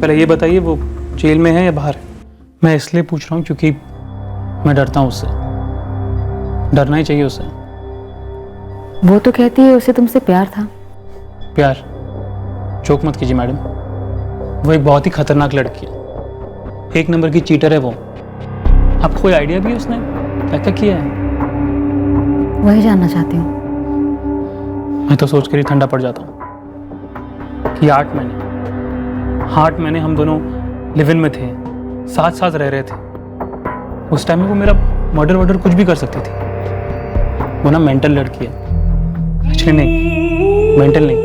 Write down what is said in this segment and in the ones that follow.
पहले ये बताइए वो जेल में है या बाहर? मैं इसलिए पूछ रहा हूँ क्योंकि मैं डरता हूँ उससे। डरना ही चाहिए उससे। वो तो कहती है उसे तुमसे प्यार था। प्यार? जोक मत कीजिए मैडम, वो एक बहुत ही खतरनाक लड़की है, एक नंबर की चीटर है वो। आपको कोई आइडिया भी है उसने क्या क्या किया है? वही जानना चाहती हूँ। मैं तो सोच कर ही ठंडा पड़ जाता हूँ कि 8 महीने हम दोनों लिव इन में थे, साथ साथ रह रहे थे। उस टाइम में वो मेरा मर्डर कुछ भी कर सकती थी। वो ना मेंटल लड़की है। एक्चुअली नहीं, मेंटल नहीं,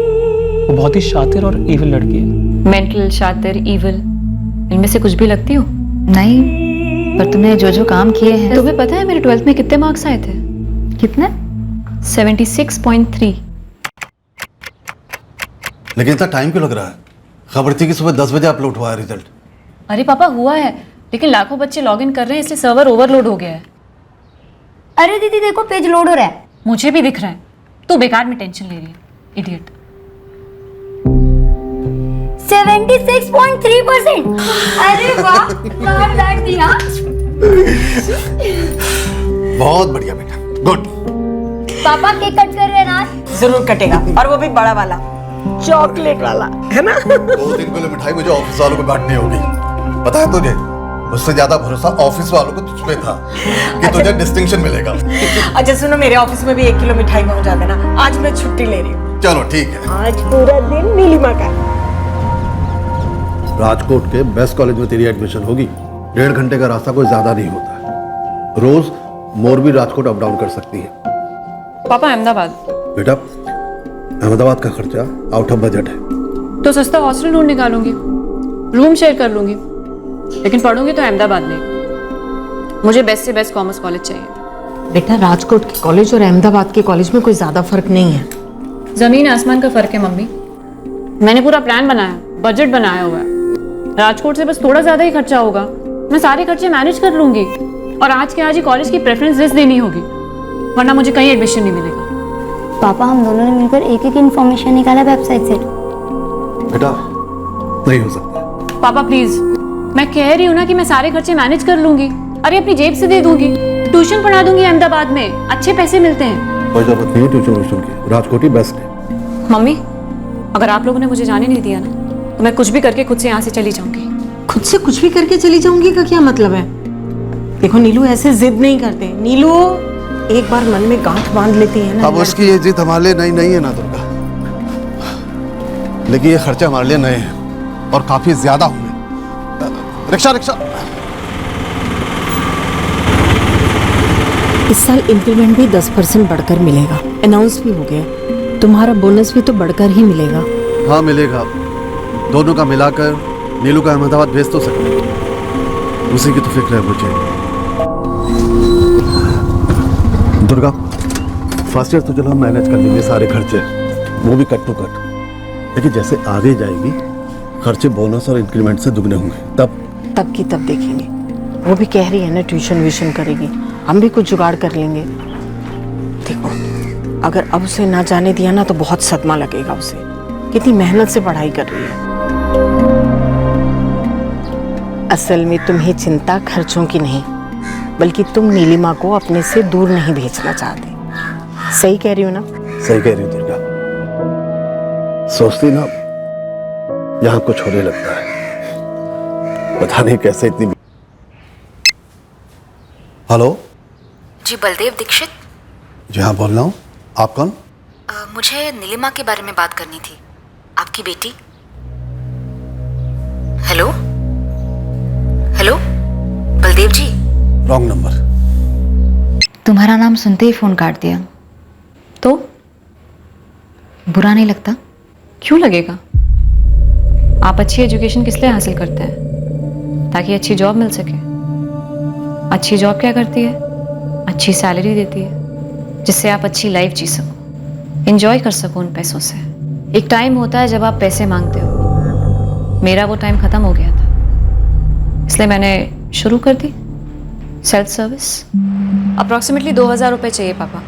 वो बहुत ही शातिर और इविल लड़की है। मेंटल, शातिर, इविल, इनमें से कुछ भी लगती हो? नहीं, पर तुमने जो जो काम किए हैं। तुम्हें पता है मेरे 12th में कितने मार्क्स आए थे? कितने? 76.3। लेकिन इतना टाइम क्यों लग रहा है? खबर थी कि सुबह 10 बजे अपलोड हुआ है रिजल्ट। अरे पापा हुआ है, लेकिन लाखों बच्चे लॉगिन कर रहे हैं इसलिए सर्वर ओवरलोड हो गया है। अरे दीदी देखो पेज लोड हो रहा है। मुझे भी दिख रहा है, तू बेकार में टेंशन ले रही है, इडियट। 76.3%। अरे वाह, कहाँ बैठ दिया। बहुत बढ़िया बेटा, गुड। पापा केक कट कर रहे हैं ना? जरूर कटेगा, और वो भी बड़ा वाला, चॉकलेट वाला, है ना? 2-3 किलो मिठाई मुझे ऑफिस वालों को बांटनी होगी। पता है तुझे, उससे ज्यादा भरोसा ऑफिस वालों को तुझ पे था कि तुझे डिस्टिंक्शन मिलेगा। अच्छा सुनो, मेरे ऑफिस में भी 1 किलो मिठाई पहुंचा देना। आज मैं छुट्टी ले रही हूँ। चलो ठीक है। आज पूरा दिन नीलिमा का। राजकोट के बेस्ट कॉलेज में तेरी एडमिशन होगी। 1.5 घंटे का रास्ता कोई ज्यादा नहीं होता है। रोज मोरबी राजकोट अप डाउन कर सकती है। पापा अहमदाबाद। बेटा, अहमदाबाद का खर्चा आउट ऑफ बजट है। तो सस्ता हॉस्टल ढूंढ निकालूंगी, रूम शेयर कर लूंगी, लेकिन पढ़ूंगी तो अहमदाबाद में। मुझे बेस्ट से बेस्ट कॉमर्स कॉलेज चाहिए। बेटा, राजकोट के कॉलेज और अहमदाबाद के कॉलेज में कोई ज्यादा फर्क नहीं है। जमीन आसमान का फर्क है मम्मी। मैंने पूरा प्लान बनाया, बजट बनाया हुआ है। राजकोट से बस थोड़ा ज्यादा ही खर्चा होगा, मैं सारे खर्चे मैनेज कर लूंगी। और आज के आज ही कॉलेज की प्रेफरेंस लिस्ट देनी होगी, वरना मुझे कहीं एडमिशन नहीं मिलेगा। पापा हम दोनों ने मिलकर एक इन्फॉर्मेशन निकाला वेबसाइट से। बेटा, नहीं हो सकता। पापा प्लीज, मैं कह रही हूँ ना कि मैं सारे खर्चे मैनेज कर लूंगी। अरे अपनी जेब से दे दूंगी, ट्यूशन पढ़ा दूंगी अहमदाबाद में, अच्छे पैसे मिलते हैं। कोई जरूरत नहीं है ट्यूशन की, राजकोट ही बेस्ट है। मम्मी, अगर आप लोगों ने मुझे जाने नहीं दिया ना, तो मैं कुछ भी करके खुद से यहाँ से चली जाऊंगी। खुद से कुछ भी करके चली जाऊंगी का क्या मतलब है? देखो नीलू, ऐसे जिद नहीं करते। नीलू एक बार मन में गांठ बांध लेती है ना। अब उसकी ये जिद हमारे लिए नई नहीं है ना दुर्गा, लेकिन ये खर्चे हमारे लिए नए हैं और काफी ज्यादा होंगे। Rickshaw rickshaw. इस साल इंक्रीमेंट भी 10% बढ़कर मिलेगा, अनाउंस भी हो गया। तुम्हारा बोनस भी तो बढ़कर ही मिलेगा। हाँ मिलेगा, दोनों का मिलाकर नीलू का अहमदाबाद भेज तो सकते हैं, उसी की तो फिक्र है मुझे। दुर्गा, फर्स्ट ईयर तो चलो हम मैनेज कर लेंगे सारे खर्चे, वो भी कट टू कट। लेकिन जैसे आगे जाएगी खर्चे बोनस और इंक्रीमेंट से दुगने होंगे, तब की तब देखेंगे। वो भी कह रही है ना ट्यूशन व्यूशन करेगी, हम भी कुछ जुगाड़ कर लेंगे। देखो, अगर अब उसे ना जाने दिया ना तो बहुत सदमा लगेगा उसे। कितनी मेहनत से पढ़ाई कर रही है। असल में तुम्हें चिंता खर्चों की नहीं, बल्कि तुम नीलिमा को अपने से दूर नहीं भेजना चाहते। सही कह रही हो ना? सही कह रही हो दुर्गा। सोचती ना यहाँ कुछ होने लगता है, पता नहीं कैसे इतनी। हेलो जी, बलदेव दीक्षित। जी हाँ बोल रहा हूँ, आप कौन? मुझे नीलिमा के बारे में बात करनी थी, आपकी बेटी। Hello hello, Baldev ji. Wrong number. तुम्हारा नाम सुनते ही फोन काट दिया। तो बुरा नहीं लगता? क्यों लगेगा? आप अच्छी एजुकेशन किस लिए हासिल करते हैं? ताकि अच्छी जॉब मिल सके। अच्छी जॉब क्या करती है? अच्छी सैलरी देती है, जिससे आप अच्छी लाइफ जी सको, एंजॉय कर सको उन पैसों से। एक टाइम होता है जब आप पैसे मांगते हो। मेरा वो टाइम खत्म हो गया था, इसलिए मैंने शुरू कर दी सेल्फ सर्विस। अप्रॉक्सीमेटली 2000 रुपये चाहिए पापा।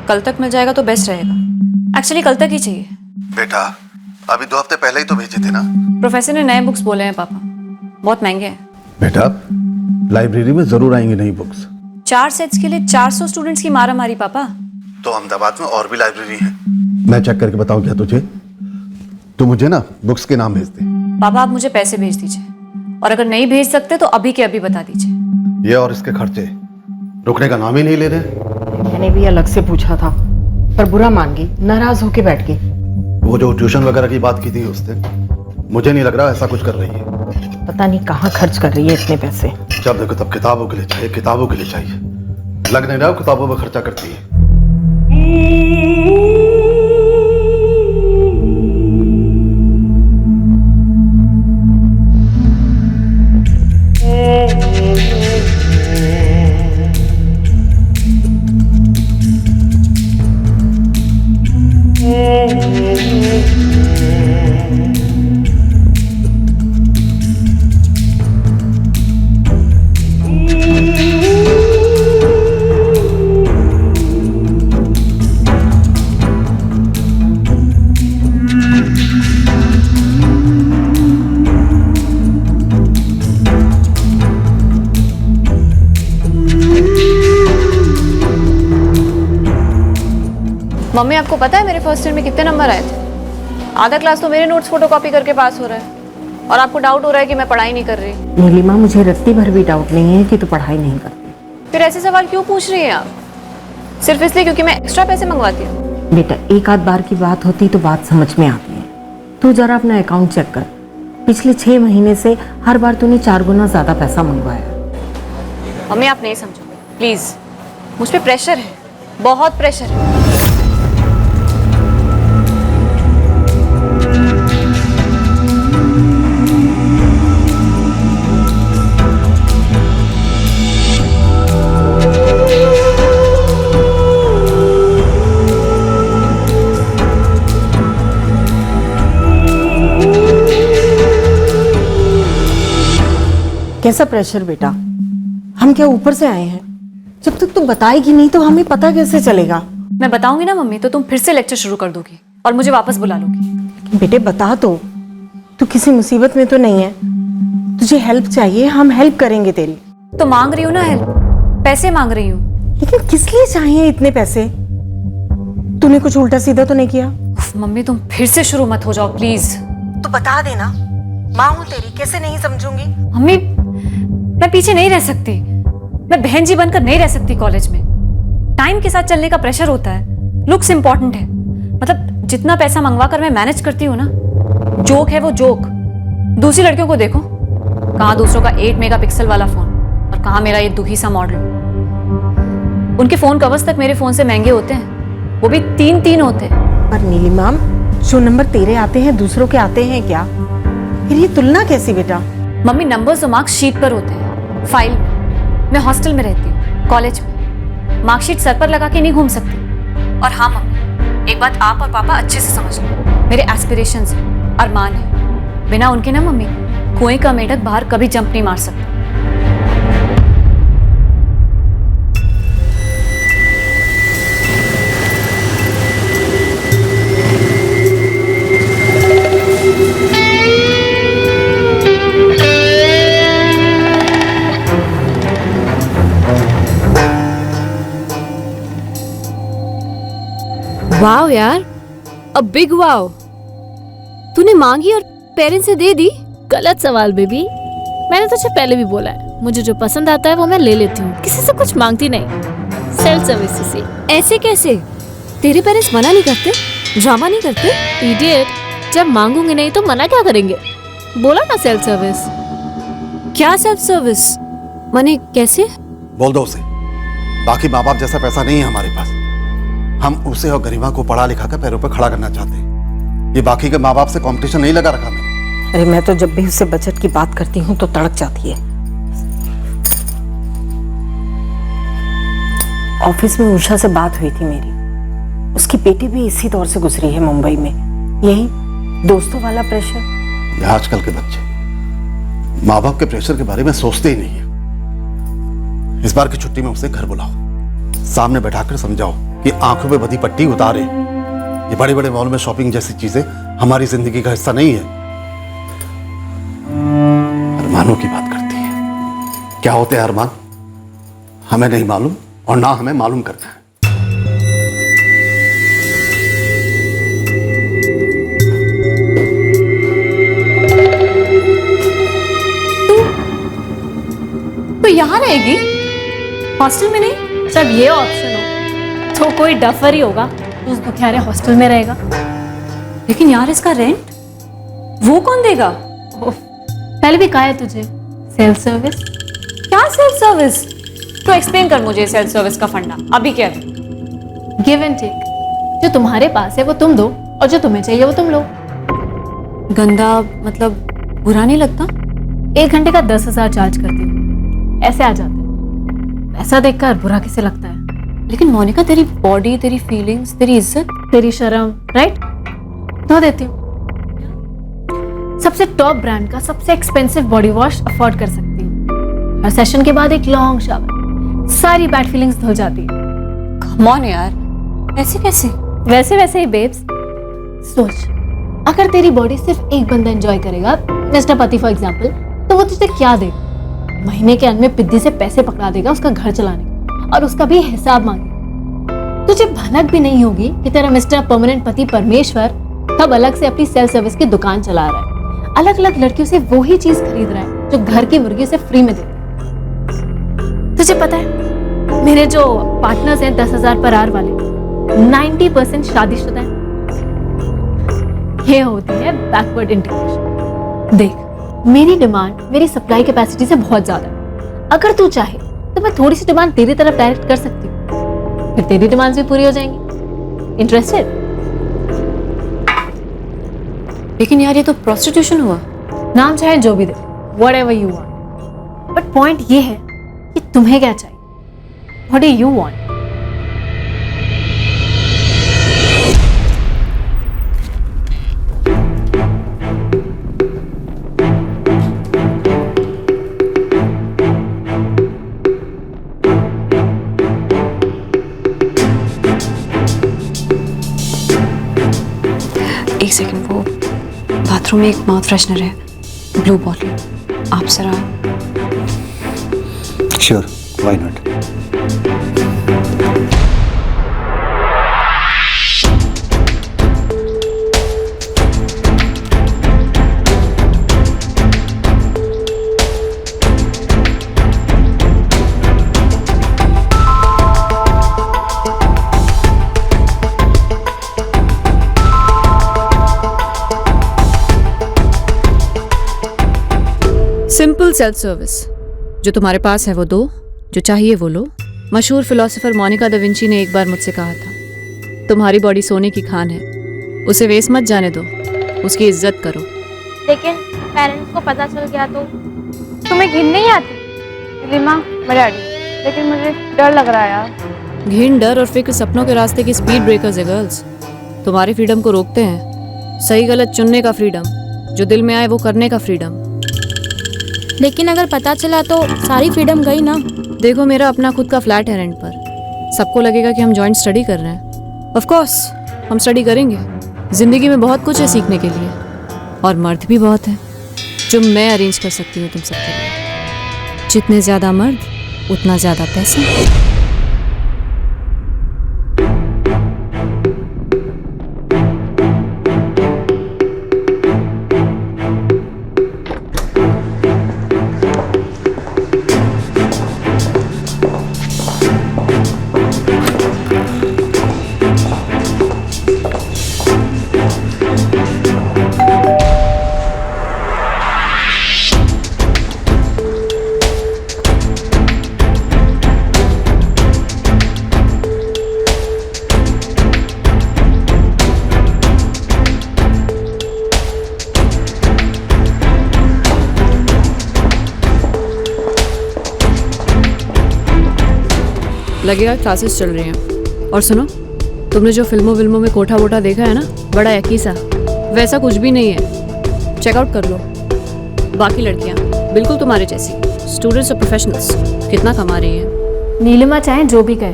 कल तक मिल जाएगा तो बेस्ट रहेगा। एक्चुअली कल तक ही चाहिए। बेटा, अभी 2 हफ्ते पहले ही तो भेजे थे ना। प्रोफेसर ने नए बुक्स बोले हैं पापा, बहुत महंगे हैं। बेटा लाइब्रेरी में जरूर आएंगी नई बुक्स। 4 सेट्स के लिए 400 स्टूडेंट्स की मारा मारी पापा। तो अहमदाबाद में और भी लाइब्रेरी है, मैं चेक करके बताऊं क्या तुझे? तू मुझे ना बुक्स के नाम भेज दे। पापा आप मुझे पैसे भेज दीजिए, और अगर नहीं भेज सकते तो अभी के अभी बता दीजिए। ये और इसके खर्चे रुकने का नाम ही नहीं ले रहे। मैंने भी अलग से पूछा था, पर बुरा मान गई, नाराज होके बैठ गई। वो जो ट्यूशन वगैरह की बात की थी उस दिन, मुझे नहीं लग रहा ऐसा कुछ कर रही है। पता नहीं कहाँ खर्च कर रही है इतने पैसे। जब देखो तब किताबों के लिए चाहिए, किताबों के लिए चाहिए। लग नहीं रहा किताबों में खर्चा करती है। मम्मी आपको पता है मेरे फर्स्ट ईयर में कितने नंबर आए थे? आधा क्लास तो मेरे नोट्स फोटोकॉपी करके पास हो रहा है, और आपको डाउट हो रहा है कि मैं पढ़ाई नहीं कर रही। नीलिमा मुझे रत्ती भर भी डाउट नहीं है कि तू पढ़ाई नहीं करती। फिर ऐसे सवाल क्यों पूछ रही हैं आप? सिर्फ इसलिए क्योंकि मैं एक्स्ट्रा पैसे मंगवाती हूँ? बेटा एक आध बार की बात होती तो बात समझ में आती है। तू जरा अपना अकाउंट चेक कर, पिछले 6 महीने से हर बार तूने 4 गुना ज्यादा पैसा मंगवाया। मम्मी आप नहीं समझोगे प्लीज, मुझ पे प्रेशर है, बहुत प्रेशर है। कैसा प्रेशर बेटा? हम क्या ऊपर से आए हैं? जब तक तुम बताएगी नहीं तो हमें पता कैसे चलेगा? मैं बताऊंगी ना मम्मी तो तुम फिर से लेक्चर शुरू कर दोगी और मुझे वापस बुला लोगी। बेटे बता तो, तू किसी मुसीबत में तो नहीं है? तुझे हेल्प चाहिए, हम हेल्प करेंगे तेरी। तो मांग रही हूँ ना हेल्प, पैसे मांग रही हूँ। लेकिन किस लिए चाहिए इतने पैसे? तूने कुछ उल्टा सीधा तो नहीं किया? मम्मी तुम फिर से शुरू मत हो जाओ प्लीज। तू बता देना, माँ हूँ तेरी, कैसे नहीं समझूंगी? मम्मी मैं पीछे नहीं रह सकती, मैं बहन जी बनकर नहीं रह सकती कॉलेज में। टाइम के साथ चलने का प्रेशर होता है, लुक्स इंपॉर्टेंट है। मतलब जितना पैसा मंगवा कर मैं मैनेज करती हूँ ना, जोक है वो जोक। दूसरी लड़कियों को देखो, कहाँ दूसरों का 8 मेगापिक्सल वाला फोन और कहाँ मेरा ये दुखी सा मॉडल। उनके फोन कवर्स तक मेरे फोन से महंगे होते हैं, वो भी 3 होते हैं। पर नीलिमा, जो नंबर तेरे आते हैं दूसरों के आते हैं क्या? फिर ये तुलना कैसी बेटा? मम्मी नंबर्स तो मार्क्स शीट पर होते हैं, फाइल में। मैं हॉस्टल में रहती हूँ, कॉलेज में। मार्कशीट सर पर लगा के नहीं घूम सकती। और हाँ मम्मी, एक बात आप और पापा अच्छे से समझ लो, मेरे एस्पिरेशंस हैं, अरमान है। बिना उनके ना मम्मी, कुएं का मेढक बाहर कभी जंप नहीं मार सकता। वाओ यार, अ बिग वाओ। तूने मांगी और पेरेंट्स ने दे दी? गलत सवाल बेबी, मैंने तुझे पहले भी बोला है, मुझे जो पसंद आता है वो मैं ले लेती हूँ, किसी से कुछ मांगती नहीं। सेल्फ सर्विस से। ऐसे कैसे? तेरे पेरेंट्स मना नहीं करते, ड्रामा नहीं करते? इडियट, जब मांगूंगे नहीं तो मना क्या करेंगे? बोला ना सेल्फ सर्विस। क्या सेल्फ सर्विस? माने कैसे? बोल दो उसे, बाकी माँ बाप जैसा पैसा नहीं है हमारे पास। हम उसे और गरिमा को पढ़ा लिखा कर पैरों पर खड़ा करना चाहते हैं। ये बाकी के माँ बाप से कंपटीशन नहीं लगा रखा मैंने। अरे मैं तो जब भी उससे बजट की बात करती हूँ तो तड़क जाती है। ऑफिस में उषा से बात हुई थी मेरी, उसकी बेटी भी इसी दौर से गुजरी है मुंबई में। यही दोस्तों वाला प्रेशर। ये आजकल के बच्चे माँ बाप के प्रेशर के बारे में सोचते ही नहीं है। इस बार की छुट्टी में उसे घर बुलाओ, सामने बैठाकर समझाओ कि आंखों पे बधी पट्टी उतारे ये बड़े बड़े मॉल में शॉपिंग जैसी चीजें हमारी जिंदगी का हिस्सा नहीं है। अरमानों की बात करती है। क्या होते हैं अरमान? हमें नहीं मालूम और ना हमें मालूम करना है। तो यहाँ रहेगी, हॉस्टल में नहीं? जब ये ऑप्शन हो तो कोई डफर ही होगा उस दुखियारे हॉस्टल में रहेगा। लेकिन यार इसका रेंट वो कौन देगा? पहले भी कहा है तुझे, सेल्फ सर्विस। क्या सेल्फ सर्विस? तो एक्सप्लेन कर मुझे सेल्फ सर्विस का फंडा अभी क्या है? Give and take. जो तुम्हारे पास है वो तुम दो और जो तुम्हें चाहिए वो तुम लो। गंदा मतलब बुरा नहीं लगता? 1 घंटे का 10,000 चार्ज करती हूँ, ऐसे आ जाते हैं। पैसा देखकर बुरा किसे लगता है? लेकिन मोनिका तेरी बॉडी, तेरी फीलिंग्स, तेरी इज्जत, तेरी शर्म, राइट? धो देती हूँ। सबसे टॉप ब्रांड का सबसे एक्सपेंसिव बॉडी वॉश अफोर्ड कर सकती हूँ। हर सेशन के बाद एक लॉन्ग शावर, सारी बैड फीलिंग्स धो जाती है। कम ऑन यार, ऐसे कैसे? वैसे वैसे ही बेब्स। सोच, अगर तेरी बॉडी सिर्फ एक बंदा एंजॉय करेगा, मिस्टर पति फॉर एग्जांपल, तो वो तुझे क्या देगा? महीने के अंत में पिद्दी से पैसे पकड़ा देगा उसका घर चलाने का, और उसका भी हिसाब मांगे। तुझे भनक भी नहीं होगी कि तेरा मिस्टर परमानेंट पति परमेश्वर तब अलग से अपनी सेल्फ सर्विस की दुकान चला रहा है, अलग अलग लड़कियों से वो ही चीज खरीद रहा है जो घर की मुर्गी से फ्री में देते हैं। तुझे पता है मेरे जो पार्टनर्स हैं 10,000 पर आवर वाले, 90% शादीशुदा हैं। ये होती है बैकवर्ड इंटीग्रेशन। देख, मेरी डिमांड मेरी सप्लाई कैपेसिटी से बहुत ज्यादा है। अगर तू चाहे तो मैं थोड़ी सी डिमांड तेरी तरफ डायरेक्ट कर सकती हूँ, फिर तेरी डिमांड्स भी पूरी हो जाएंगी। इंटरेस्टेड? लेकिन यार ये तो प्रोस्टिट्यूशन हुआ। नाम चाहे जो भी दे, whatever you want, but point ये है कि तुम्हें क्या चाहिए? What do you want? एक सेकंड, वो बाथरूम में एक माउथ फ्रेशनर है, ब्लू बॉटल, आप जरा। Sure, why not. Simple self service. जो तुम्हारे पास है वो दो, जो चाहिए वो लो। मशहूर फिलोसोफर मोनिका दा विंची ने एक बार मुझसे कहा था, तुम्हारी बॉडी सोने की खान है, उसे वेस्ट मत जाने दो, उसकी इज्जत करो। लेकिन पेरेंट्स को पता चल गया तो तुम्हें घिन नहीं आती? नीलिमा, मैं डैडी, लेकिन मुझे डर लग रहा है यार। घिन, डर और फिक्र सपनों के रास्ते की स्पीड ब्रेकर्स है गर्ल्स। तुम्हारे फ्रीडम को रोकते हैं। सही गलत चुनने का फ्रीडम, जो दिल में आए वो करने का फ्रीडम। लेकिन अगर पता चला तो सारी फ्रीडम गई ना। देखो, मेरा अपना खुद का फ्लैट है रेंट पर। सबको लगेगा कि हम जॉइंट स्टडी कर रहे हैं। ऑफ कोर्स हम स्टडी करेंगे। जिंदगी में बहुत कुछ है सीखने के लिए, और मर्द भी बहुत है जो मैं अरेंज कर सकती हूँ तुम सबके लिए। जितने ज्यादा मर्द उतना ज्यादा पैसा। लगेगा क्लासेस चल रही हैं। और सुनो, तुमने जो फिल्मों में कोठा वोठा देखा है ना, बड़ा यकी सा, वैसा कुछ भी नहीं है। चेकआउट कर लो। बाकी लड़कियां बिल्कुल तुम्हारे जैसी, स्टूडेंट्स और प्रोफेशनल्स, कितना कमा रही हैं। नीलिमा चाहे जो भी कहे,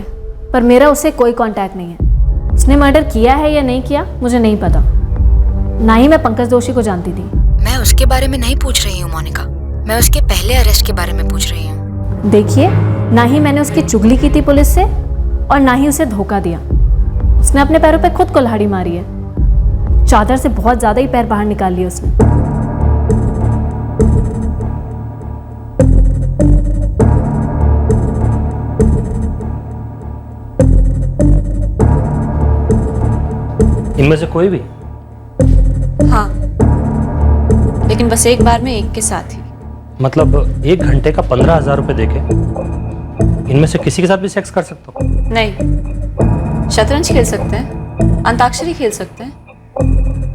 पर मेरा उससे कोई कांटेक्ट नहीं है। उसने मर्डर किया है या नहीं किया मुझे नहीं पता, ना ही मैं पंकज दोषी को जानती थी। मैं उसके बारे में नहीं पूछ रही हूँ मोनिका, मैं उसके पहले अरेस्ट के बारे में पूछ रही हूँ। देखिए, ना ही मैंने उसकी चुगली की थी पुलिस से और ना ही उसे धोखा दिया। उसने अपने पैरों पे खुद कुल्हाड़ी मारी है, चादर से बहुत ज्यादा ही पैर बाहर निकाल लिए उसने। इनमें से कोई भी? हाँ, लेकिन बस एक बार में एक के साथ ही। मतलब 1 घंटे का 15,000 रुपये देके इनमें से किसी के साथ भी सेक्स कर सकते हो? नहीं, शतरंज खेल सकते हैं, अंताक्षरी खेल सकते हैं,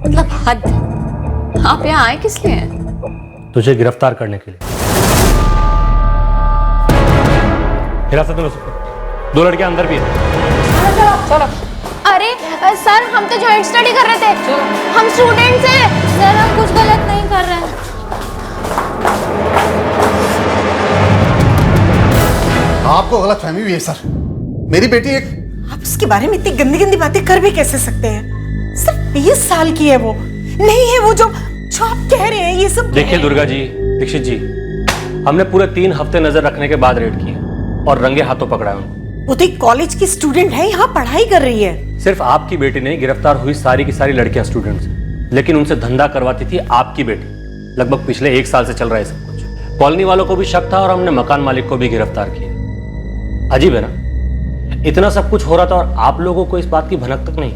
मतलब हद। आप यहाँ आए किस लिए हैं? तुझे गिरफ्तार करने के लिए। हिरासत में लो सबको। 2 लड़कियां अंदर भी हैं। चलो। अरे सर, हम तो जॉइंट स्टडी कर रहे थे, हम स्टूडेंट्स हैं। सर, हम कुछ गलत नहीं कर रहे हैं। आपको गलतफहमी हुई है सर। मेरी बेटी एक आप उसके बारे में इतनी गंदी गंदी बातें कर भी कैसे सकते हैं? सिर्फ 20 साल की है वो, नहीं है वो जो आप कह रहे हैं ये सब। देखिए दुर्गा जी, दीक्षित जी, हमने पूरे 3 हफ्ते नजर रखने के बाद रेड किए और रंगे हाथों पकड़ा है उनको। वो तो एक कॉलेज की स्टूडेंट है, यहाँ पढ़ाई कर रही है। सिर्फ आपकी बेटी नहीं, गिरफ्तार हुई सारी की सारी लड़कियां स्टूडेंट्स हैं, लेकिन उनसे धंधा करवाती थी आपकी बेटी। लगभग पिछले 1 साल से चल रहा है सब कुछ। कॉलोनी वालों को भी शक था और हमने मकान मालिक को भी गिरफ्तार किया। अजीब है ना, इतना सब कुछ हो रहा था और आप लोगों को इस बात की भनक तक नहीं।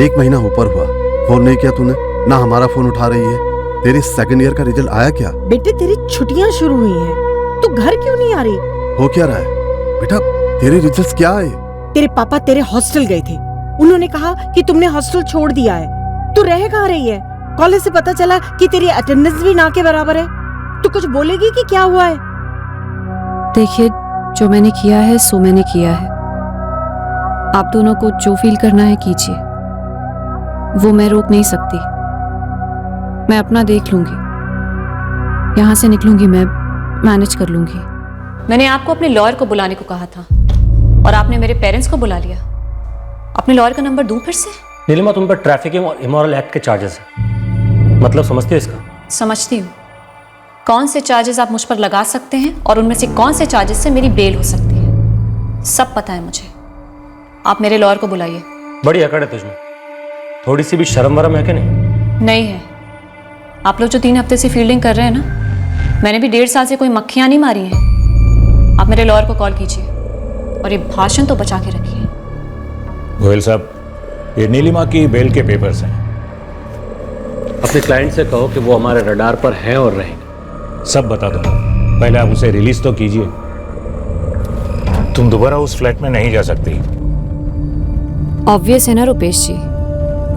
1 महीना ऊपर हुआ, फोन नहीं किया तूने, ना हमारा फोन उठा रही है। तेरी 2nd ईयर का रिजल्ट आया क्या? बेटे तेरी छुट्टियां शुरू हुई हैं, तू घर क्यों नहीं आ रही? हो क्या रहा है बेटा? तेरे रिजल्ट्स क्या आए? तेरे पापा तेरे हॉस्टल गए थे, उन्होंने कहा कि तुमने हॉस्टल छोड़ दिया है। तू रह कहाँ रही है? कॉलेज से पता चला कि तेरी अटेंडेंस भी ना के बराबर है। तू कुछ बोलेगी कि क्या हुआ है? देखिए, जो मैंने किया है सो मैंने किया है। आप दोनों को जो फील करना है कीजिए, वो मैं रोक नहीं सकती। मैं अपना देख लूंगी, यहाँ से निकलूंगी, मैं मैनेज कर लूंगी। मैंने आपको अपने लॉयर को बुलाने को कहा था और आपने मेरे पेरेंट्स को बुला लिया। अपने लॉयर का नंबर दूं फिर से? नीलिमा, तुम पर ट्रैफिकिंग और इमोरल एक्ट के चार्जेस हैं, मतलब समझती हो इसका? समझती हूँ। कौन से चार्जेस आप मुझ पर लगा सकते हैं और उनमें से कौन से चार्जेस से मेरी बेल हो सकती है, सब पता है मुझे। आप मेरे लॉयर को बुलाइए। बड़ी अकड़ है तुझमें, थोड़ी सी भी शर्म वरम है कि नहीं? नहीं है। आप लोग जो 3 हफ्ते से फील्डिंग कर रहे हैं ना, मैंने भी 1.5 साल से कोई मक्खियां नहीं मारी हैं। आप मेरे लॉयर को कॉल कीजिए और ये भाषण तो बचा के रखिए। गोयल साहब, ये नीलिमा की बेल के पेपर्स हैं। अपने क्लाइंट से कहो कि वो हमारे रडार पर हैं और रहेंगे। सब बता दो, पहले आप उसे रिलीज तो कीजिए। तुम दोबारा उस फ्लैट में नहीं जा सकती। ऑब्वियस है ना रुपेश जी,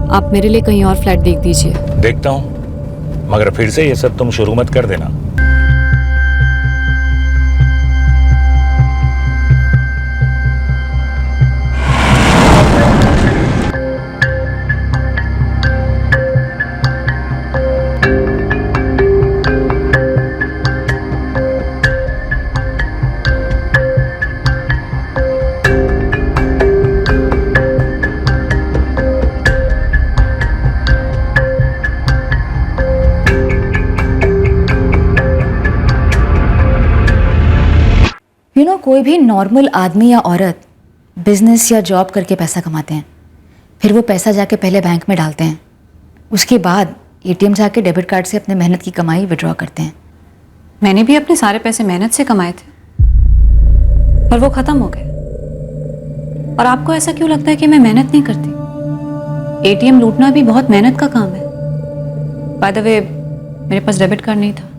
आप मेरे लिए कहीं और फ्लैट देख दीजिए। देखता हूँ, मगर फिर से ये सब तुम शुरू मत कर देना। कोई भी नॉर्मल आदमी या औरत बिजनेस या जॉब करके पैसा कमाते हैं, फिर वो पैसा जाके पहले बैंक में डालते हैं, उसके बाद एटीएम जाके डेबिट कार्ड से अपने मेहनत की कमाई विड्रॉ करते हैं। मैंने भी अपने सारे पैसे मेहनत से कमाए थे, पर वो खत्म हो गए। और आपको ऐसा क्यों लगता है कि मैं मेहनत नहीं करती? एटीएम लूटना भी बहुत मेहनत का काम है। बाय द वे, मेरे पास डेबिट कार्ड नहीं था।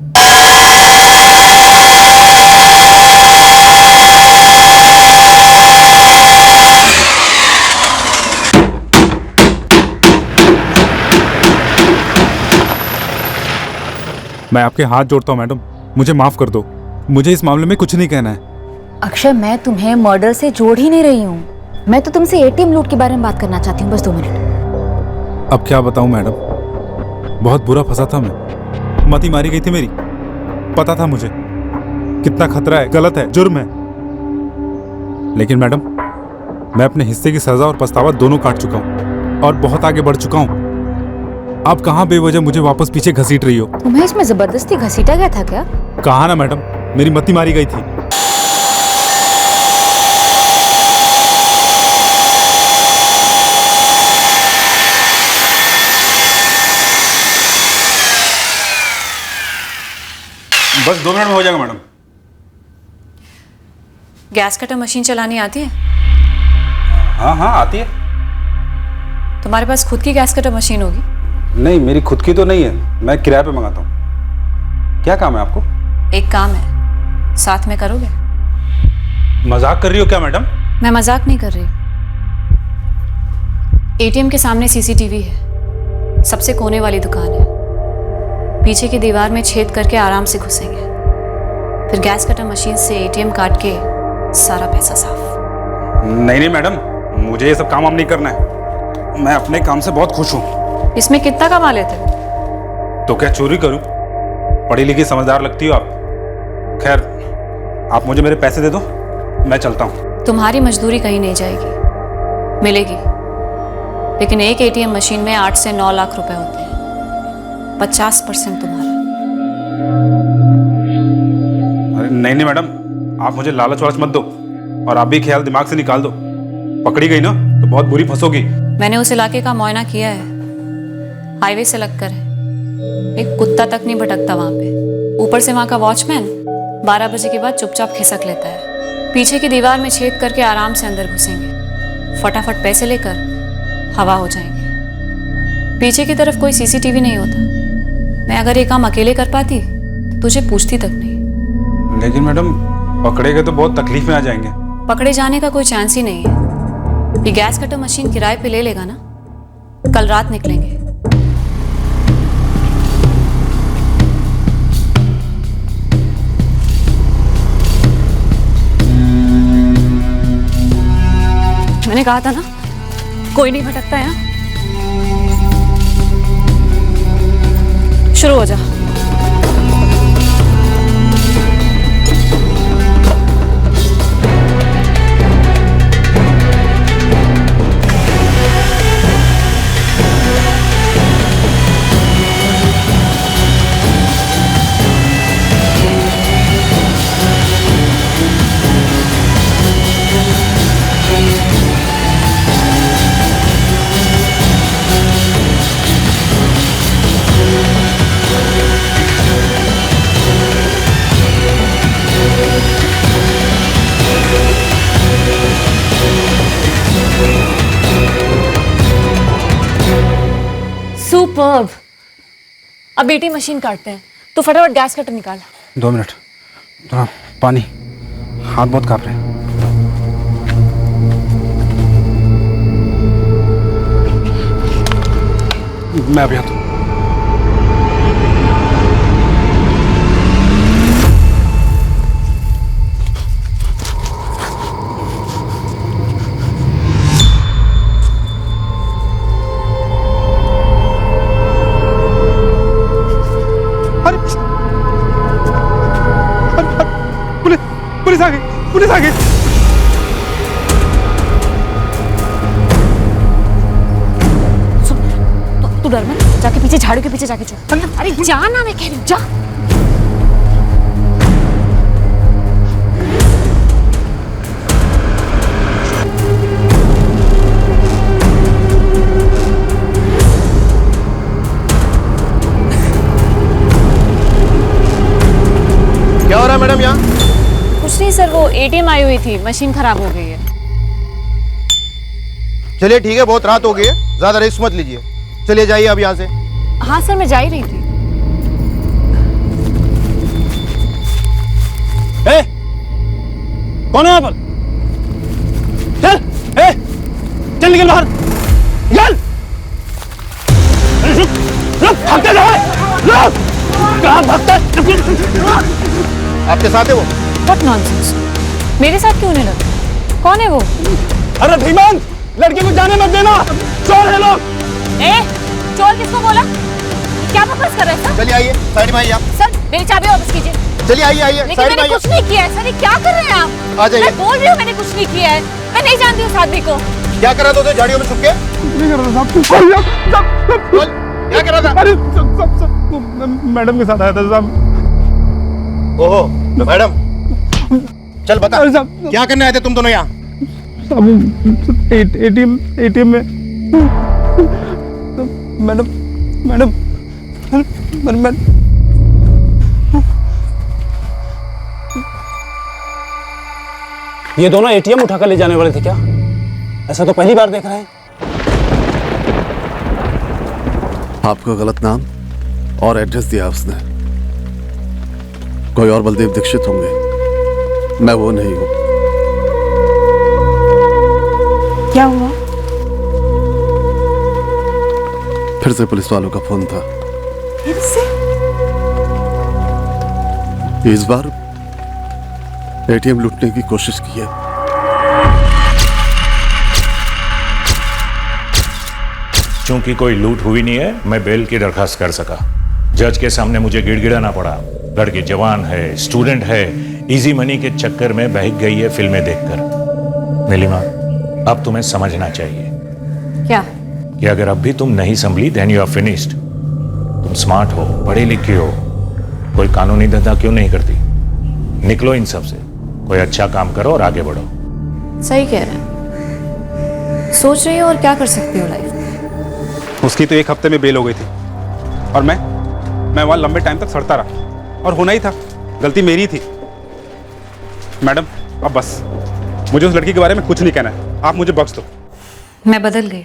मैं आपके हाथ जोड़ता हूँ मैडम, मुझे माफ कर दो। मुझे इस मामले में कुछ नहीं कहना है। अक्षय, मैं तुम्हें मर्डर से जोड़ ही नहीं रही हूँ, मैं तो तुमसे एटीएम लूट के बारे में बात करना चाहती हूँ। बस 2 मिनट। अब क्या बताऊँ मैडम, बहुत बुरा फंसा था मैं। मती मारी गई थी मेरी, पता था मुझे कितना खतरा है, गलत है, जुर्म है। लेकिन मैडम, मैं अपने हिस्से की सजा और पछतावा दोनों काट चुका हूँ और बहुत आगे बढ़ चुका हूँ। आप कहाँ बेवजह मुझे वापस पीछे घसीट रही हो? तुम्हें इसमें जबरदस्ती घसीटा गया था क्या? कहा ना मैडम, मेरी मती मारी गई थी। बस 2 मिनट में हो जाएगा मैडम। गैस कटर मशीन चलानी आती है? हाँ हाँ आती है। तुम्हारे पास खुद की गैस कटर मशीन होगी? नहीं, मेरी खुद की तो नहीं है, मैं किराए पे मंगाता हूँ। क्या काम है आपको? एक काम है, साथ में करोगे? मजाक कर रही हो क्या मैडम? मैं मजाक नहीं कर रही। एटीएम के सामने सीसीटीवी है, सबसे कोने वाली दुकान है। पीछे की दीवार में छेद करके आराम से घुसेंगे, फिर गैस कटर मशीन से एटीएम काट के सारा पैसा साफ। नहीं नहीं मैडम, मुझे ये सब काम वाम नहीं करना है। मैं अपने काम से बहुत खुश हूँ। इसमें कितना कमा लेते हो? तो क्या चोरी करूँ? पढ़ी लिखी समझदार लगती हो आप। खैर, आप मुझे मेरे पैसे दे दो, मैं चलता हूँ। तुम्हारी मजदूरी कहीं नहीं जाएगी, मिलेगी। लेकिन एक एटीएम मशीन में 8 से 9 लाख रुपए होते हैं। 50% तुम्हारा। अरे नहीं नहीं मैडम, आप मुझे लालच वालच मत दो, और आप भी ख्याल दिमाग से निकाल दो। पकड़ी गई ना तो बहुत बुरी फंसोगी। मैंने उस इलाके का मुआयना किया है, हाईवे से लगकर है। एक कुत्ता तक नहीं भटकता वहां पे। ऊपर से वहां का वॉचमैन 12 बजे के बाद चुपचाप खिसक लेता है। पीछे की दीवार में छेद करके आराम से अंदर घुसेंगे, फटाफट पैसे लेकर हवा हो जाएंगे। पीछे की तरफ कोई सीसीटीवी नहीं होता। मैं अगर ये काम अकेले कर पाती तो तुझे पूछती तक नहीं। लेकिन मैडम, पकड़े गए तो बहुत तकलीफ में आ जाएंगे। पकड़े जाने का कोई चांस ही नहीं है। ये गैस कटर मशीन किराए पे ले लेगा ना, कल रात निकलेंगे। मैंने कहा था ना, कोई नहीं भटकता है। शुरू हो जा। सुपर्ब। अब एटीएम मशीन काटते हैं, तो फटाफट गैस कटर निकाल। 2 मिनट, थोड़ा पानी, हाथ बहुत कांप रहे हैं। मैं अभी आता हूँ। पुलिस आ गई, पुलिस आ गई। तू डर मत, जाके पीछे झाड़ू के पीछे जाके छुप। अरे जा ना, मैं कह रही हूँ जा। क्या हो रहा है मैडम यहाँ? कुछ नहीं सर, वो एटीएम आई हुई थी, मशीन खराब हो गई है। चलिए ठीक है, बहुत रात हो गई है, ज्यादा रिस्क मत लीजिए। चलिए जाइए अब यहाँ से। हाँ सर, मैं जा ही रही थी। ए, कौन है यहाँ पर? चल, चल निकल बाहर, निकल। रुक, भागते जाओ, रुक, कहाँ भागता है? आपके साथ है वो? What nonsense! मेरे साथ क्यों नहीं लगा? कौन है वो? अरे धीमान, लड़के को जाने मत देना, चोर है लोग। चोर किसको बोला? क्या बकवास कर रहे हैं सर? चलिए आइए, साइड में आइए आप। सर मेरी चाबी वापस कीजिए। चलिए आइए आइए, लेकिन मैंने कुछ नहीं किया है सर, ये क्या कर रहे हैं आप? आ जाइए। मैं बोल रही हूँ मैंने कुछ नहीं किया है। मैं नहीं जानती उस आदमी को। क्या कर रहा था उधर झाड़ियों में छुप के? नहीं कर रहा साहब। बोल, क्या कर रहा था? अरे सब मैडम के साथ आया था साहब। ओहो मैडम, चल बता अरे साहब क्या करने आए थे तुम दोनों यहाँ? साहब एटीएम में मैडम ये दोनों एटीएम उठाकर ले जाने वाले थे क्या? ऐसा तो पहली बार देख रहे हैं। आपको गलत नाम और एड्रेस दिया उसने। कोई और बलदेव दीक्षित होंगे, मैं वो नहीं हूं। क्या हुआ? फिर से पुलिस वालों का फोन था। फिर से? इस बार एटीएम लूटने की कोशिश की है। चूंकि कोई लूट हुई नहीं है, मैं बेल की दरखास्त कर सका। जज के सामने मुझे गिड़गिड़ाना पड़ा। लड़की जवान है, स्टूडेंट है, इजी मनी के चक्कर में बहक गई है फिल्में देखकर। नीलिमा, अब तुम्हें समझना चाहिए क्या? कि अगर अब भी तुम नहीं संभली, देन यू आर फिनिश्ड। तुम स्मार्ट हो, पढ़ी लिखी हो, कोई कानूनी धंधा क्यों नहीं करती? निकलो इन सब से, कोई अच्छा काम करो और आगे बढ़ो। सही कह रहे हैं। सोच रही हो और क्या कर सकती हो लाइफ में? उसकी तो 1 हफ्ते में बेल हो गई थी और मैं वहां लंबे टाइम तक सड़ता रहा, और होना ही था। गलती मेरी थी। मैडम अब बस, मुझे उस लड़की के बारे में कुछ नहीं कहना है, आप मुझे बख्श दो। मैं बदल गई,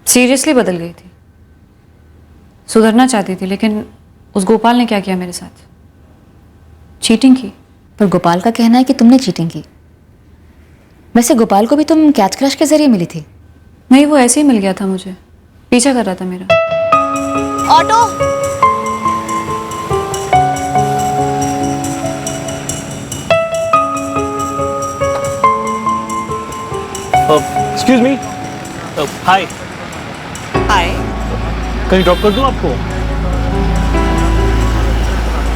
सीरियसली बदल गई थी। सुधरना चाहती थी, लेकिन उस गोपाल ने क्या किया मेरे साथ? चीटिंग की। पर गोपाल का कहना है कि तुमने चीटिंग की। वैसे गोपाल को भी तुम कैच क्रश के जरिए मिली थी? नहीं, वो ऐसे ही मिल गया था मुझे, पीछा कर रहा था मेरा। Auto. Excuse me. Hi. Hi. कहीं ड्रॉप कर दूं आपको?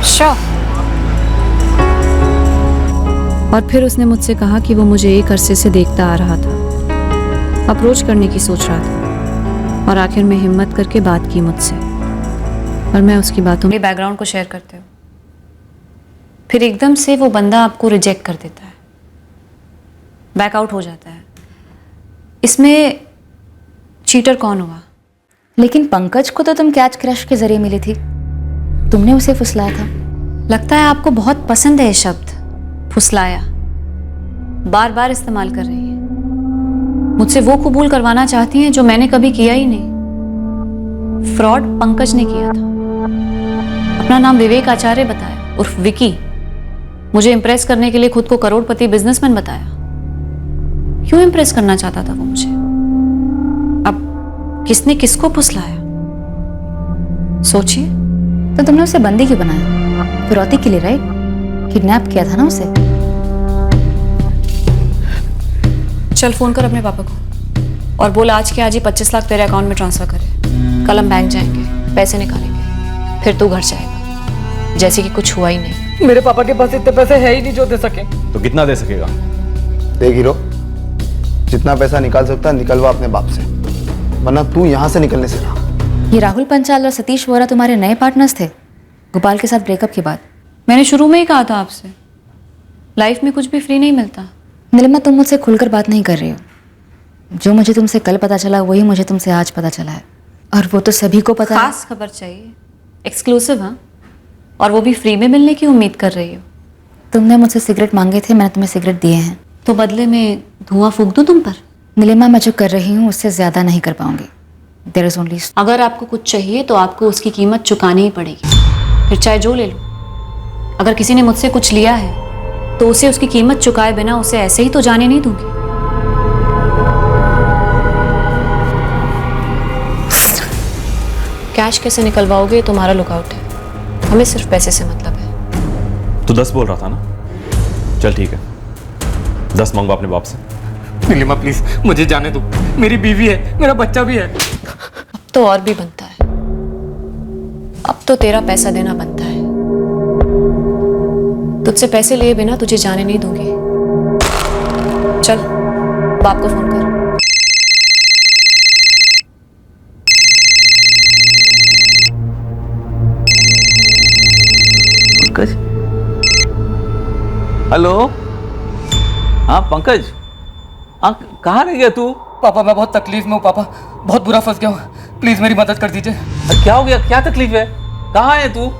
श्योर। और फिर उसने मुझसे कहा कि वो मुझे एक अरसे से देखता आ रहा था, अप्रोच करने की सोच रहा था, और आखिर में हिम्मत करके बात की मुझसे। और मैं उसकी बातों में बैकग्राउंड को शेयर करते हो, फिर एकदम से वो बंदा आपको रिजेक्ट कर देता है, बैकआउट हो जाता है। इसमें चीटर कौन हुआ? लेकिन पंकज को तो तुम कैच क्रश के जरिए मिली थी, तुमने उसे फुसलाया था। लगता है आपको बहुत पसंद है ये शब्द, फुसलाया। बार बार इस्तेमाल कर रही है। मुझसे वो कबूल करवाना चाहती हैं जो मैंने कभी किया ही नहीं। फ्रॉड पंकज ने किया था। अपना नाम विवेक आचार्य बताया, उर्फ विकी। मुझे इंप्रेस करने के लिए खुद को करोड़पति बिजनेसमैन बताया। क्यों इंप्रेस करना चाहता था वो मुझे? अब किसने किसको फुसलाया? सोचिए। तो तुमने उसे बंदी क्यों बनाया? फिरौती के लिए, राइट? किडनैप किया था ना उसे। चल फोन कर अपने पापा को और बोल आज के आज ही 25 लाख तेरे अकाउंट में ट्रांसफर करे। कल हम बैंक जाएंगे, पैसे निकालेंगे, फिर तू घर जाएगा जैसे कि कुछ हुआ ही नहीं। मेरे पापा के पास इतने पैसे है ही नहीं जो दे सके। तो कितना दे सकेगा? देख हीरो, जितना पैसा निकाल सकता निकलवा अपने बाप से, वरना तू यहाँ से निकलने से रहा। ये राहुल पंचाल और सतीश वोरा तुम्हारे नए पार्टनर्स थे गोपाल के साथ ब्रेकअप के बाद। मैंने शुरू में ही कहा था आपसे, लाइफ में कुछ भी फ्री नहीं मिलता। नीलिमा, तुम मुझसे खुलकर बात नहीं कर रही हो। जो मुझे तुमसे कल पता चला वही मुझे तुमसे आज पता चला है, और वो तो सभी को पता है। खास खबर चाहिए, एक्सक्लूसिव। हाँ, और वो भी फ्री में मिलने की उम्मीद कर रही हो। तुमने मुझसे सिगरेट मांगे थे, मैंने तुम्हें सिगरेट दिए हैं। तो बदले में धुआं फूंक दूं तुम पर? नीलिमा, मैं जो कर रही हूँ उससे ज्यादा नहीं कर पाऊंगी। There is only. अगर आपको कुछ चाहिए तो आपको उसकी कीमत चुकानी ही पड़ेगी, फिर चाहे जो ले लो। अगर किसी ने मुझसे कुछ लिया है तो उसे उसकी कीमत चुकाए बिना उसे ऐसे ही तो जाने नहीं दूंगी। कैश कैसे निकलवाओगे ये तुम्हारा लुकआउट है, हमें सिर्फ पैसे से मतलब है। तो 10 बोल रहा था ना? चल ठीक है, 10 मंगवा अपने बाप से। नीलिमा प्लीज मुझे जाने दो, मेरी बीवी है, मेरा बच्चा भी है। अब तो और भी बनता है, अब तो तेरा पैसा देना बनता है। तुझसे पैसे लिए बिना तुझे जाने नहीं दूंगी। चल बाप को फोन कर। पंकज, हेलो। हाँ पंकज, हाँ कहाँ रह गया तू? पापा मैं बहुत तकलीफ में हूँ पापा, बहुत बुरा फंस गया हूँ, प्लीज मेरी मदद कर दीजिए। क्या हो गया, क्या तकलीफ है? कहाँ है तू?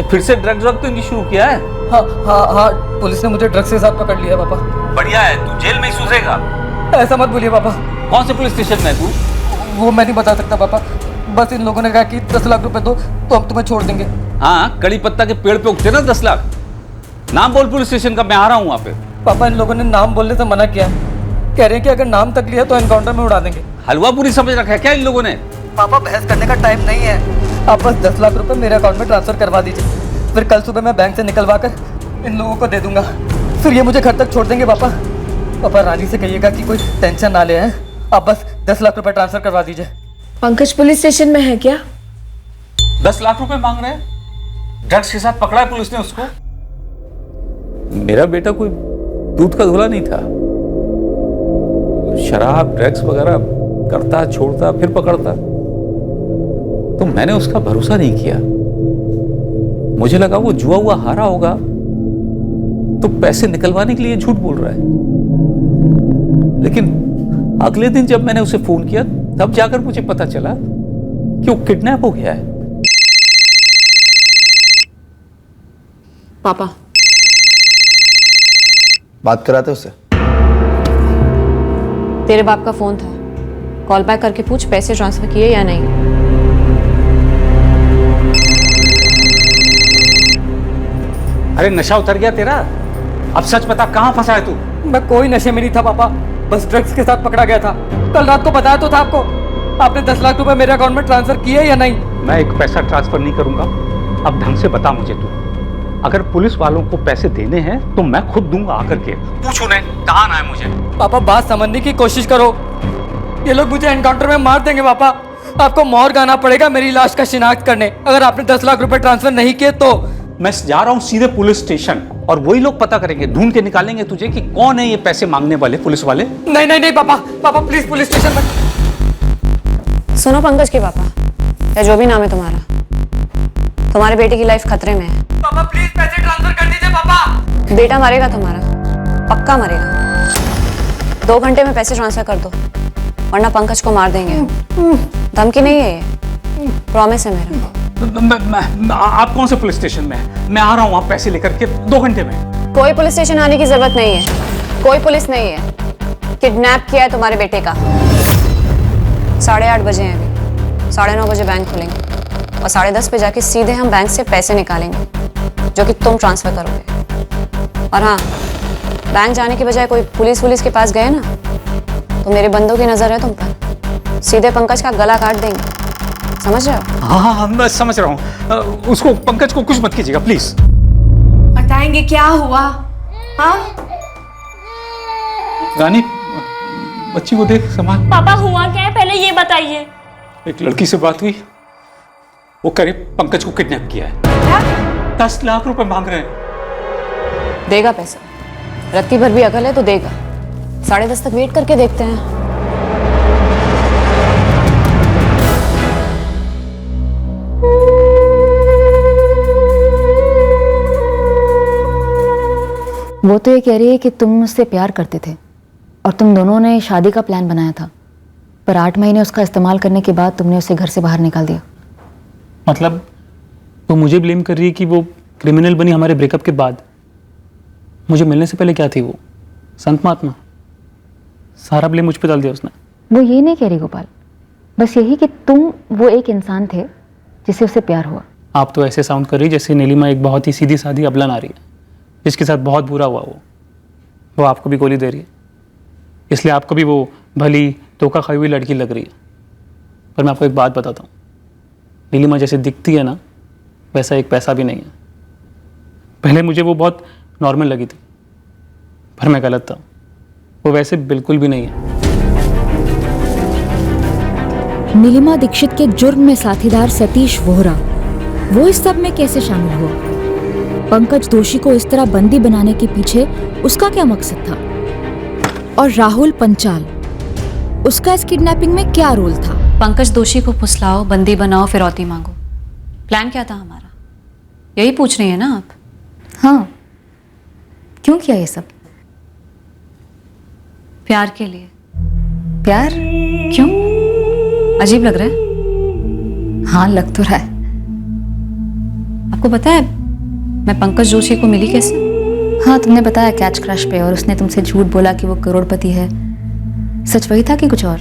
फिर से ड्रग तो इनकी शुरू किया है? हाँ हाँ हाँ, पुलिस ने मुझे ड्रग्स के साथ पकड़ लिया है पापा। बढ़िया है, तू जेल में ही सूझेगा। ऐसा मत बोलिए पापा। कौन से पुलिस स्टेशन में है तू? वो मैं नहीं बता सकता पापा, बस इन लोगों ने कहा कि 10 लाख रुपए दो तो हम तुम्हें छोड़ देंगे। हाँ, कड़ी पत्ता के पेड़ पे उगते ना 10 लाख। नाम बोल पुलिस स्टेशन का, मैं आ रहा हूँ वहाँ पे। पापा इन लोगों ने नाम बोलने से मना किया, कह रहे हैं कि अगर नाम तक लिया तो एनकाउंटर में उड़ा देंगे। हलवा पूरी समझ रखा है क्या इन लोगों ने? पापा बहस करने का टाइम नहीं है, आप बस 10 लाख रुपए मेरे अकाउंट में ट्रांसफर करवा दीजिए, फिर कल सुबह मैं बैंक से निकलवा कर इन लोगों को दे दूंगा, फिर ये मुझे घर तक छोड़ देंगे। पापा पापा रानी से कहिएगा कि कोई टेंशन ना ले, हैं आप बस 10 लाख रुपए ट्रांसफर करवा दीजिए। पंकज पुलिस स्टेशन में है क्या? 10 लाख रुपए मांग रहे हैं, ड्रग्स के साथ पकड़ा है पुलिस ने उसको। मेरा बेटा कोई दूध का धुला नहीं था, शराब ड्रग्स वगैरह करता छोड़ता फिर पकड़ता, तो मैंने उसका भरोसा नहीं किया। मुझे लगा वो जुआ हुआ हारा होगा तो पैसे निकलवाने के लिए झूठ बोल रहा है, लेकिन अगले दिन जब मैंने उसे फोन किया तब जाकर मुझे पता चला कि वो किडनैप हो गया है। पापा बात कराते उससे। तेरे बाप का फोन था, कॉल बैक करके पूछ पैसे ट्रांसफर किए या नहीं। अरे नशा उतर गया तेरा? अब सच बता, कहां फंसा है तू? मैं कोई नशे में नहीं था पापा, बस ड्रग्स के साथ पकड़ा गया था। कल रात को बताया तो था आपको। आपने 10 लाख रुपए मेरे अकाउंट में ट्रांसफर किए या नहीं? मैं एक पैसा ट्रांसफर नहीं करूंगा। अब ढंग से बता मुझे तू, अगर पुलिस वालों को पैसे देने हैं तो मैं खुद दूंगा, आकर के पूछ उन्हें कहाँ आना है मुझे। पापा बात समझने की कोशिश करो, ये लोग मुझे एनकाउंटर में मार देंगे पापा। आपको मोर गाना पड़ेगा मेरी लाश का शिनाख्त करने, अगर आपने 10 लाख रुपए ट्रांसफर नहीं किए तो। मैं जा रहा हूँ सीधे पुलिस स्टेशन और वही लोग पता करेंगे, ढूंढ के निकालेंगे तुझे कि कौन है ये पैसे मांगने वाले पुलिस वाले। नहीं नहीं नहीं पापा, पापा प्लीज पुलिस स्टेशन में। सुनो पंकज के पापा, या जो भी नाम है तुम्हारा, तुम्हारे बेटे की लाइफ खतरे में है। पापा प्लीज पैसे ट्रांसफर कर दीजिए पापा। बेटा मरेगा तुम्हारा, पक्का मरेगा। 2 घंटे में पैसे ट्रांसफर कर दो, वरना पंकज को मार देंगे। धमकी नहीं है ये, प्रॉमिस है मेरा। आप कौन से पुलिस स्टेशन में है? मैं आ रहा हूँ वहाँ पैसे लेकर के 2 घंटे में। कोई पुलिस स्टेशन आने की जरूरत नहीं है, कोई पुलिस नहीं है। किडनैप किया है तुम्हारे बेटे का। 8:30 बजे हैं अभी, 9:30 बजे बैंक खुलेंगे और 10:30 पे जाके सीधे हम बैंक से पैसे निकालेंगे जो कि तुम ट्रांसफर करोगे। और हाँ, बैंक जाने के बजाय कोई पुलिस के पास गए ना तो मेरे बंदों की नजर है तुम पर, सीधे पंकज का गला काट देंगे। समझ रहे हो? हाँ मैं समझ रहा हूँ। उसको पंकज को कुछ मत कीजिएगा प्लीज। बताएंगे क्या हुआ? हाँ रानी, बच्ची को देख संभाल। पापा हुआ क्या है पहले ये बताइए। एक लड़की से बात हुई, वो करे पंकज को किडनैप किया है। 10 लाख रुपए मांग रहे हैं। देगा पैसा, रत्ती भर भी अकल है तो देगा। 10:30 तक वेट करके देखते हैं। वो तो ये कह रही है कि तुम मुझसे प्यार करते थे और तुम दोनों ने शादी का प्लान बनाया था, पर 8 महीने उसका इस्तेमाल करने के बाद तुमने उसे घर से बाहर निकाल दिया। मतलब वो मुझे ब्लेम कर रही है कि वो क्रिमिनल बनी हमारे ब्रेकअप के बाद। मुझे मिलने से पहले क्या थी वो? संत महात्मा। सारा ब्लेम मुझ पर डाल दिया उसने। वो ये नहीं कह रही गोपाल, बस यही कि तुम वो एक इंसान थे जिससे उसे प्यार हुआ। आप तो ऐसे साउंड कर रही जैसे नीलिमा एक बहुत ही सीधी सादी अबला नारी है जिसके साथ बहुत बुरा हुआ। वो आपको भी गोली दे रही है, इसलिए आपको भी वो भली धोखा खाई हुई लड़की लग रही है। पर मैं आपको एक बात बताता हूँ, नीलिमा जैसे दिखती है ना वैसा एक पैसा भी नहीं है। पहले मुझे वो बहुत नॉर्मल लगी थी, पर मैं गलत था। वो वैसे बिल्कुल भी नहीं है। नीलिमा दीक्षित के जुर्म में साथीदार सतीश वोहरा, वो इस सब में कैसे शामिल हुआ? पंकज दोषी को इस तरह बंदी बनाने के पीछे उसका क्या मकसद था? और राहुल पंचाल, उसका इस किडनैपिंग में क्या रोल था? पंकज दोषी को फुसलाओ, बंदी बनाओ, फिरौती मांगो। प्लान क्या था हमारा? यही पूछ रही है ना आप? हाँ, क्यों किया ये सब? प्यार के लिए। प्यार? क्यों? अजीब लग रहा है? हाँ, लग तो रहा है। आपको पता है मैं पंकज जोशी को मिली कैसे? हाँ, तुमने बताया कैच क्रश पे, और उसने तुमसे झूठ बोला कि वो करोड़पति है। सच वही था कि कुछ और?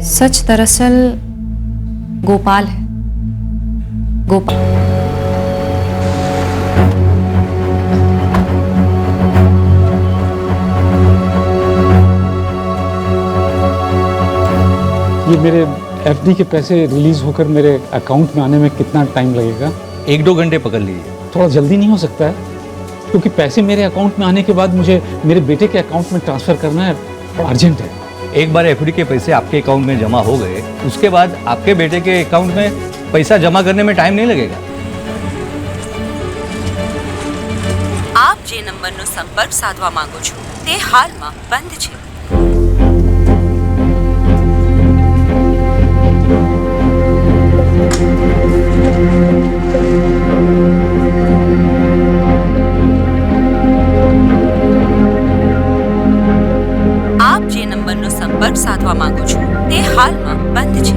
सच दरअसल गोपाल है। गोपाल। ये मेरे एफडी के पैसे रिलीज होकर मेरे अकाउंट में आने में कितना टाइम लगेगा? 1-2 घंटे पकड़ लीजिए। थोड़ा जल्दी नहीं हो सकता है? क्योंकि पैसे मेरे अकाउंट में आने के बाद मुझे मेरे बेटे के अकाउंट में ट्रांसफ़र करना है, अर्जेंट है। एक बार एफडी के पैसे आपके अकाउंट में जमा हो गए, उसके बाद आपके बेटे के अकाउंट में पैसा जमा करने में टाइम नहीं लगेगा। आप जे नंबरનો સંપર્ક સાધવા માંગો છો તે હાલમાં બંધ છે। आप जे નંબરનો સંપર્ક સાધવા માંગો છો તે હાલમાં બંધ છે।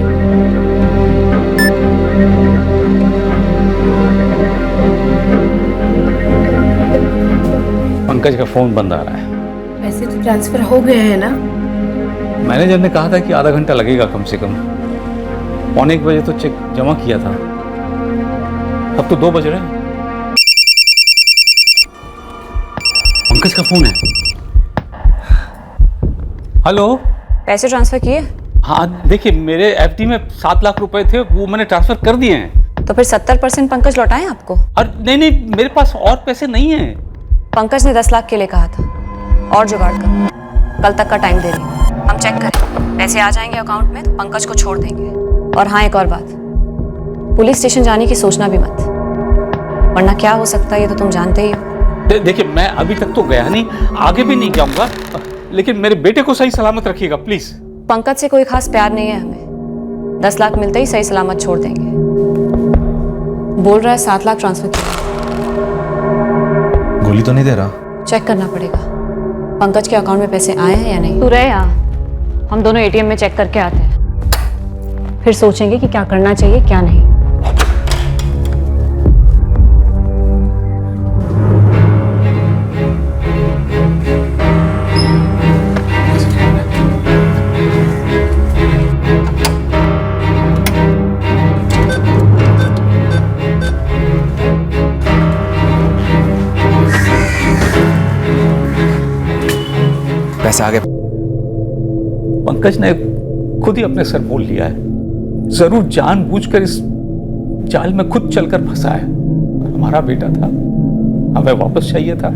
पंकज का फोन बंद आ रहा है। पैसे तो ट्रांसफर हो गए हैं ना? मैनेजर ने कहा था कि आधा घंटा लगेगा कम से कम। 1:15 बजे तो चेक जमा किया था, अब तो 2 बज रहे हैं। पंकज का फोन है। हेलो, पैसे ट्रांसफर किए? हाँ देखिए, मेरे एफडी में 7 लाख रुपए थे, वो मैंने ट्रांसफर कर दिए हैं। तो फिर 70% पंकज लौटाएं आपको? और नहीं, मेरे पास और पैसे नहीं हैं। पंकज ने 10 लाख के लिए कहा था, और जुगाड़ करो। कल तक का टाइम दे रही हूँ, हम चेक करें। पैसे आ जाएंगे अकाउंट में तो पंकज को छोड़ देंगे। और हाँ, एक और बात, पुलिस स्टेशन जाने की सोचना भी मत, वरना क्या हो सकता है ये तो तुम जानते ही हो। देखिए, मैं अभी तक तो गया नहीं, आगे भी नहीं जाऊंगा, लेकिन मेरे बेटे को सही सलामत रखिएगा प्लीज। पंकज से कोई खास प्यार नहीं है हमें। 10 लाख मिलते ही सही सलामत छोड़ देंगे। बोल रहा है 7 लाख ट्रांसफर किया। गोली तो नहीं दे रहा? चेक करना पड़ेगा पंकज के अकाउंट में पैसे आए हैं या नहीं। तू रहे यहाँ, हम दोनों एटीएम में चेक करके आते हैं, फिर सोचेंगे कि क्या करना चाहिए क्या नहीं। पैसे आ गए। पंकज ने खुद ही अपने सर मोल लिया है, जरूर जानबूझकर इस जाल में खुद चलकर फंसा है। हमारा बेटा था, हमें वापस चाहिए था।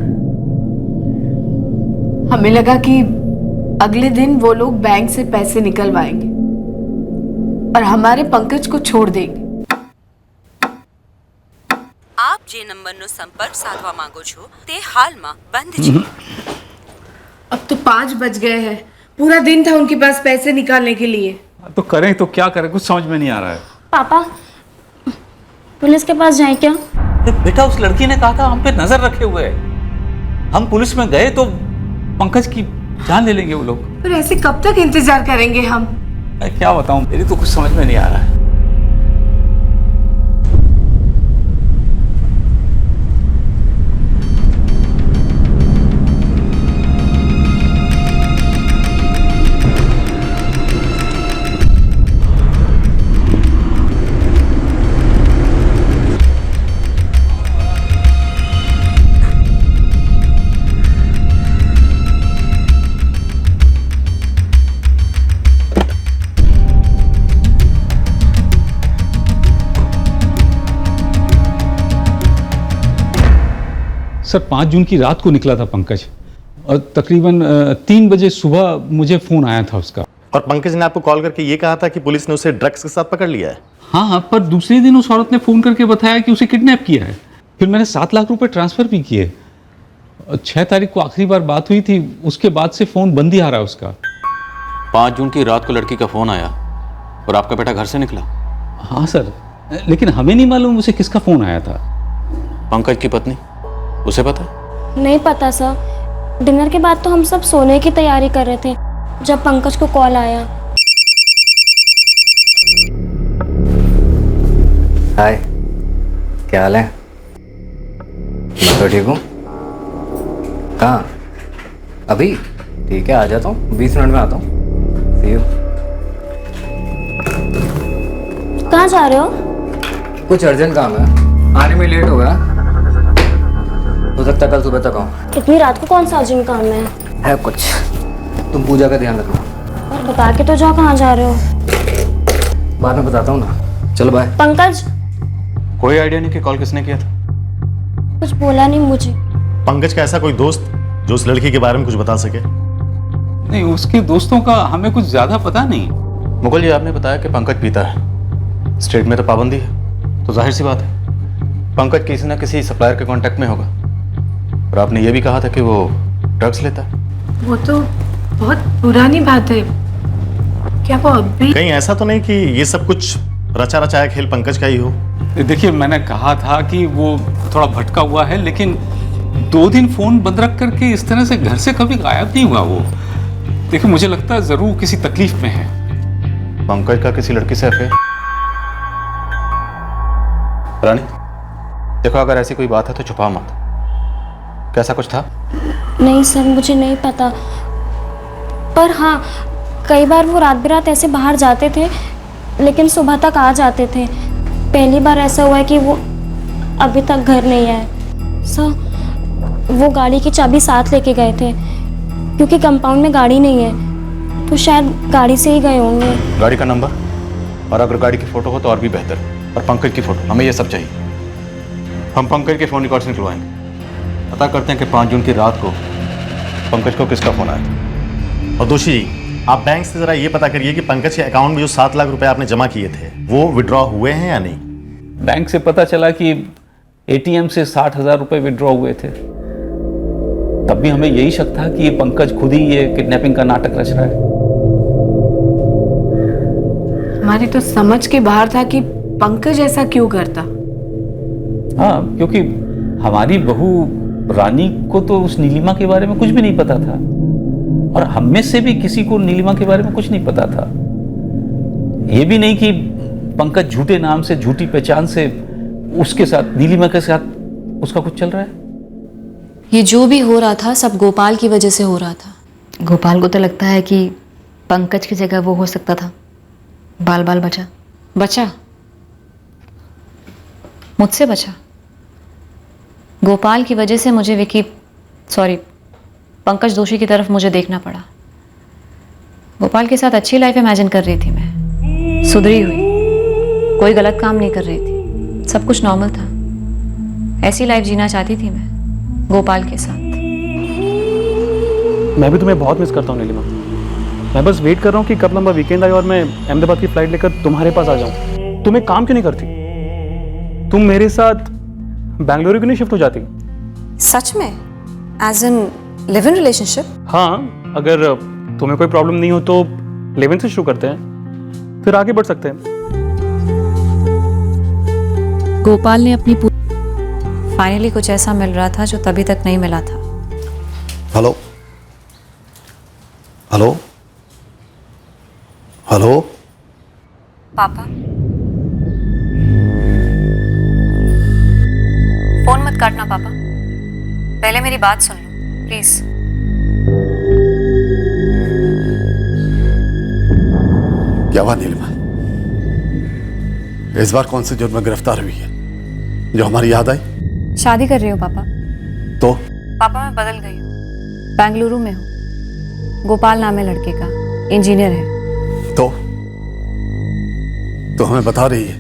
हमें लगा कि अगले दिन वो लोग बैंक से पैसे निकलवाएंगे और हमारे पंकज को छोड़ देंगे। आप जे नंबरનો સંપર્ક સાધવા માંગો છો તે હાલમાં બંધ છે। अब तो 5 बज गए हैं, पूरा दिन था उनके पास पैसे निकालने के लिए। तो करें तो क्या करें, कुछ समझ में नहीं आ रहा है। पापा, पुलिस के पास जाए क्या? बेटा, उस लड़की ने कहा था हम पे नजर रखे हुए है। हम पुलिस में गए तो पंकज की जान ले लेंगे वो लोग। पर ऐसे कब तक इंतजार करेंगे हम? मैं क्या बताऊं, मेरी तो कुछ समझ में नहीं आ रहा है। सर 5 जून की रात को निकला था पंकज, और तकरीबन 3 बजे सुबह मुझे फ़ोन आया था उसका। और पंकज ने आपको कॉल करके ये कहा था कि पुलिस ने उसे ड्रग्स के साथ पकड़ लिया है? हाँ, पर दूसरे दिन उस औरत ने फ़ोन करके बताया कि उसे किडनैप किया है। फिर मैंने 7 लाख रुपए ट्रांसफ़र भी किए, 6 तारीख को आखिरी बार बात हुई थी, उसके बाद से फोन बंद ही आ रहा है उसका। 5 जून की रात को लड़की का फोन आया और आपका बेटा घर से निकला। हाँ सर, लेकिन हमें नहीं मालूम उसे किसका फोन आया था। पंकज की पत्नी, उसे पता? नहीं पता सर। डिनर के बाद तो हम सब सोने की तैयारी कर रहे थे जब पंकज को कॉल आया। हाय, क्या हाल है? मैं तो ठीक हूँ। कहाँ? अभी? ठीक है, आ जाता हूँ, 20 मिनट में आता हूँ। See you। कहाँ जा रहे हो? कुछ अर्जेंट काम है, आने में लेट हो गया। हो सकता है कल सुबह तक आऊँ। इतनी रात को कौन सा अर्जेंट काम है कुछ। तुम पूजा का ध्यान रखना। और बता के तो जाओ कहाँ जा रहे हो। बाद में बताता हूँ ना। चलो बाय। पंकज, कोई आइडिया नहीं कि कॉल किसने किया था? कुछ बोला नहीं मुझे। पंकज का ऐसा कोई दोस्त जो उस लड़की के बारे में कुछ बता सके? नहीं, उसके दोस्तों का हमें कुछ ज्यादा पता नहीं। मुकुल जी, आपने बताया कि पंकज पीता है, स्टेट में तो पाबंदी है, तो जाहिर सी बात है पंकज किसी न किसी सप्लायर के कांटेक्ट में होगा। और आपने ये भी कहा था कि वो ड्रग्स लेता है। वो तो बहुत पुरानी बात है, क्या वो अब भी? कहीं ऐसा तो नहीं कि ये सब कुछ रचा रचाया खेल पंकज का ही हो? देखिए, मैंने कहा था कि वो थोड़ा भटका हुआ है, लेकिन 2 दिन फोन बंद रख करके इस तरह से घर से कभी गायब नहीं हुआ वो। देखिए, मुझे लगता है जरूर किसी तकलीफ में है। पंकज का किसी लड़की से अफेयर? रानी देखो, अगर ऐसी कोई बात है तो छुपा मत। कैसा कुछ था? नहीं सर, मुझे नहीं पता। पर हाँ, कई बार वो रात बिरात ऐसे बाहर जाते थे लेकिन सुबह तक आ जाते थे। पहली बार ऐसा हुआ है कि वो अभी तक घर नहीं आए। सर, वो गाड़ी की चाबी साथ लेके गए थे क्योंकि कंपाउंड में गाड़ी नहीं है, तो शायद गाड़ी से ही गए होंगे। गाड़ी का नंबर, और अगर गाड़ी की फोटो हो तो और भी बेहतर, और पंकज की फोटो, हमें ये सब चाहिए। हम पंकज के फ़ोन रिकॉर्ड्स निकलवाएंगे, पता करते हैं कि 5 जून की रात को पंकज को किसका फ़ोन आया था। और दोषी जी, आप बैंक से जरा ये पता करिए कि पंकज के अकाउंट में जो 7 लाख रुपए आपने जमा किए थे वो विड्रॉ हुए हैं या नहीं। बैंक से पता चला कि एटीएम से 60,000 रुपए विड्रॉ हुए थे। तब भी हमें यही शक था कि ये पंकज खुद ही ये किडनैपिंग का नाटक रच रहा है। हमारी तो समझ के बाहर था कि पंकज ऐसा क्यों करता। हाँ, क्योंकि हमारी बहू रानी को तो उस नीलिमा के बारे में कुछ भी नहीं पता था, और हम में से भी किसी को नीलिमा के बारे में कुछ नहीं पता था। ये भी नहीं कि पंकज झूठे नाम से, झूठी पहचान से उसके साथ, नीलिमा के साथ उसका कुछ चल रहा है। ये जो भी हो रहा था सब गोपाल की वजह से हो रहा था। गोपाल को तो लगता है कि पंकज की जगह वो हो सकता था। बाल बाल बचा। बचा? मुझसे बचा? गोपाल की वजह से मुझे पंकज दोषी की तरफ मुझे देखना पड़ा। गोपाल के साथ अच्छी लाइफ इमेजिन कर रही थी मैं, सुधरी हुई, कोई गलत काम नहीं कर रही थी, सब कुछ नॉर्मल था। ऐसी लाइफ जीना चाहती थी मैं गोपाल के साथ। मैं भी तुम्हें बहुत मिस करता हूँ नीलिमा। मैं बस वेट कर रहा हूँ कि कब लंबा वीकेंड आए और मैं अहमदाबाद की फ्लाइट लेकर तुम्हारे पास आ जाऊँ। तुम एक काम क्यों नहीं करती? तुम मेरे साथ बेंगलुरु क्यों नहीं शिफ्ट हो जाती? सच में? As in live in relationship? हाँ, अगर तुम्हें कोई प्रॉब्लम नहीं हो तो लिव इन से शुरू करते हैं, फिर आगे बढ़ सकते हैं। गोपाल ने अपनी फाइनली कुछ ऐसा मिल रहा था जो तभी तक नहीं मिला था। हेलो हेलो हेलो पापा, फोन मत काटना पापा, पहले मेरी बात सुन लो प्लीज। क्या हुआ नीलिमा? इस बार कौन से जुर्म में गिरफ्तार हुई है जो हमारी याद आई? शादी कर रही हो पापा। तो पापा मैं बदल गई हूँ, बेंगलुरु में हूँ। गोपाल नाम है लड़के का, इंजीनियर है। तो हमें बता रही है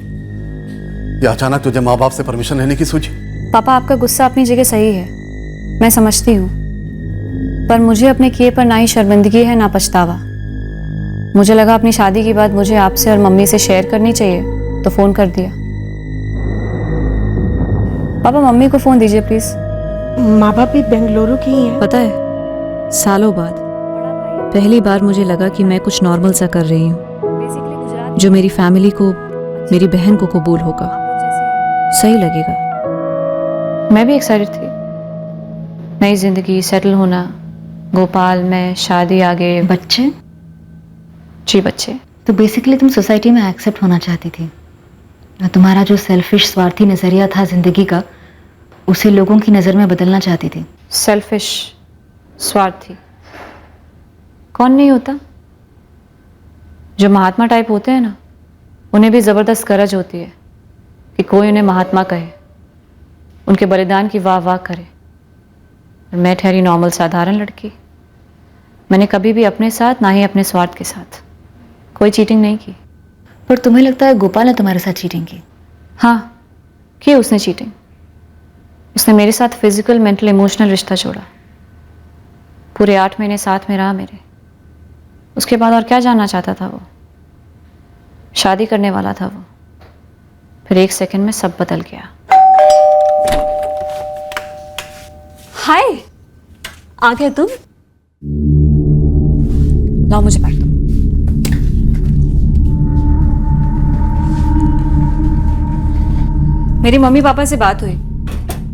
या अचानक तुझे माँ बाप से परमिशन लेने की सूझी? पापा आपका गुस्सा अपनी जगह सही है, मैं समझती हूँ, पर मुझे अपने किए पर ना ही शर्मिंदगी है ना पछतावा। मुझे लगा अपनी शादी के बाद मुझे आपसे और मम्मी से शेयर करनी चाहिए, तो फोन कर दिया। पापा मम्मी को फोन दीजिए प्लीज। माँ बाप भी बेंगलुरु की ही हैं। पता है, सालों बाद पहली बार मुझे लगा कि मैं कुछ नॉर्मल सा कर रही हूँ, जो मेरी फैमिली को, मेरी बहन को कबूल होगा, सही लगेगा। मैं भी एक्साइटेड थी, नई जिंदगी, सेटल होना, गोपाल, मैं, शादी, आगे बच्चे। जी बच्चे। तो बेसिकली तुम सोसाइटी में एक्सेप्ट होना चाहती थी और तुम्हारा जो सेल्फिश स्वार्थी नज़रिया था जिंदगी का, उसे लोगों की नज़र में बदलना चाहती थी। सेल्फिश, स्वार्थी कौन नहीं होता? जो महात्मा टाइप होते हैं ना, उन्हें भी ज़बरदस्त गरज होती है कि कोई उन्हें महात्मा कहे, उनके बलिदान की वाह वाह करे। और मैं ठहरी नॉर्मल साधारण लड़की। मैंने कभी भी अपने साथ, ना ही अपने स्वार्थ के साथ कोई चीटिंग नहीं की। पर तुम्हें लगता है गोपाल ने तुम्हारे साथ चीटिंग की? हाँ, की उसने चीटिंग। उसने मेरे साथ फिजिकल, मेंटल, इमोशनल रिश्ता जोड़ा। पूरे 8 महीने साथ में रहा मेरे। उसके बाद और क्या जानना चाहता था वो? शादी करने वाला था वो। फिर 1 सेकंड में सब बदल गया। हाय, आ गए तुम? लाओ मुझे बैठ दो। मेरी मम्मी पापा से बात हुई,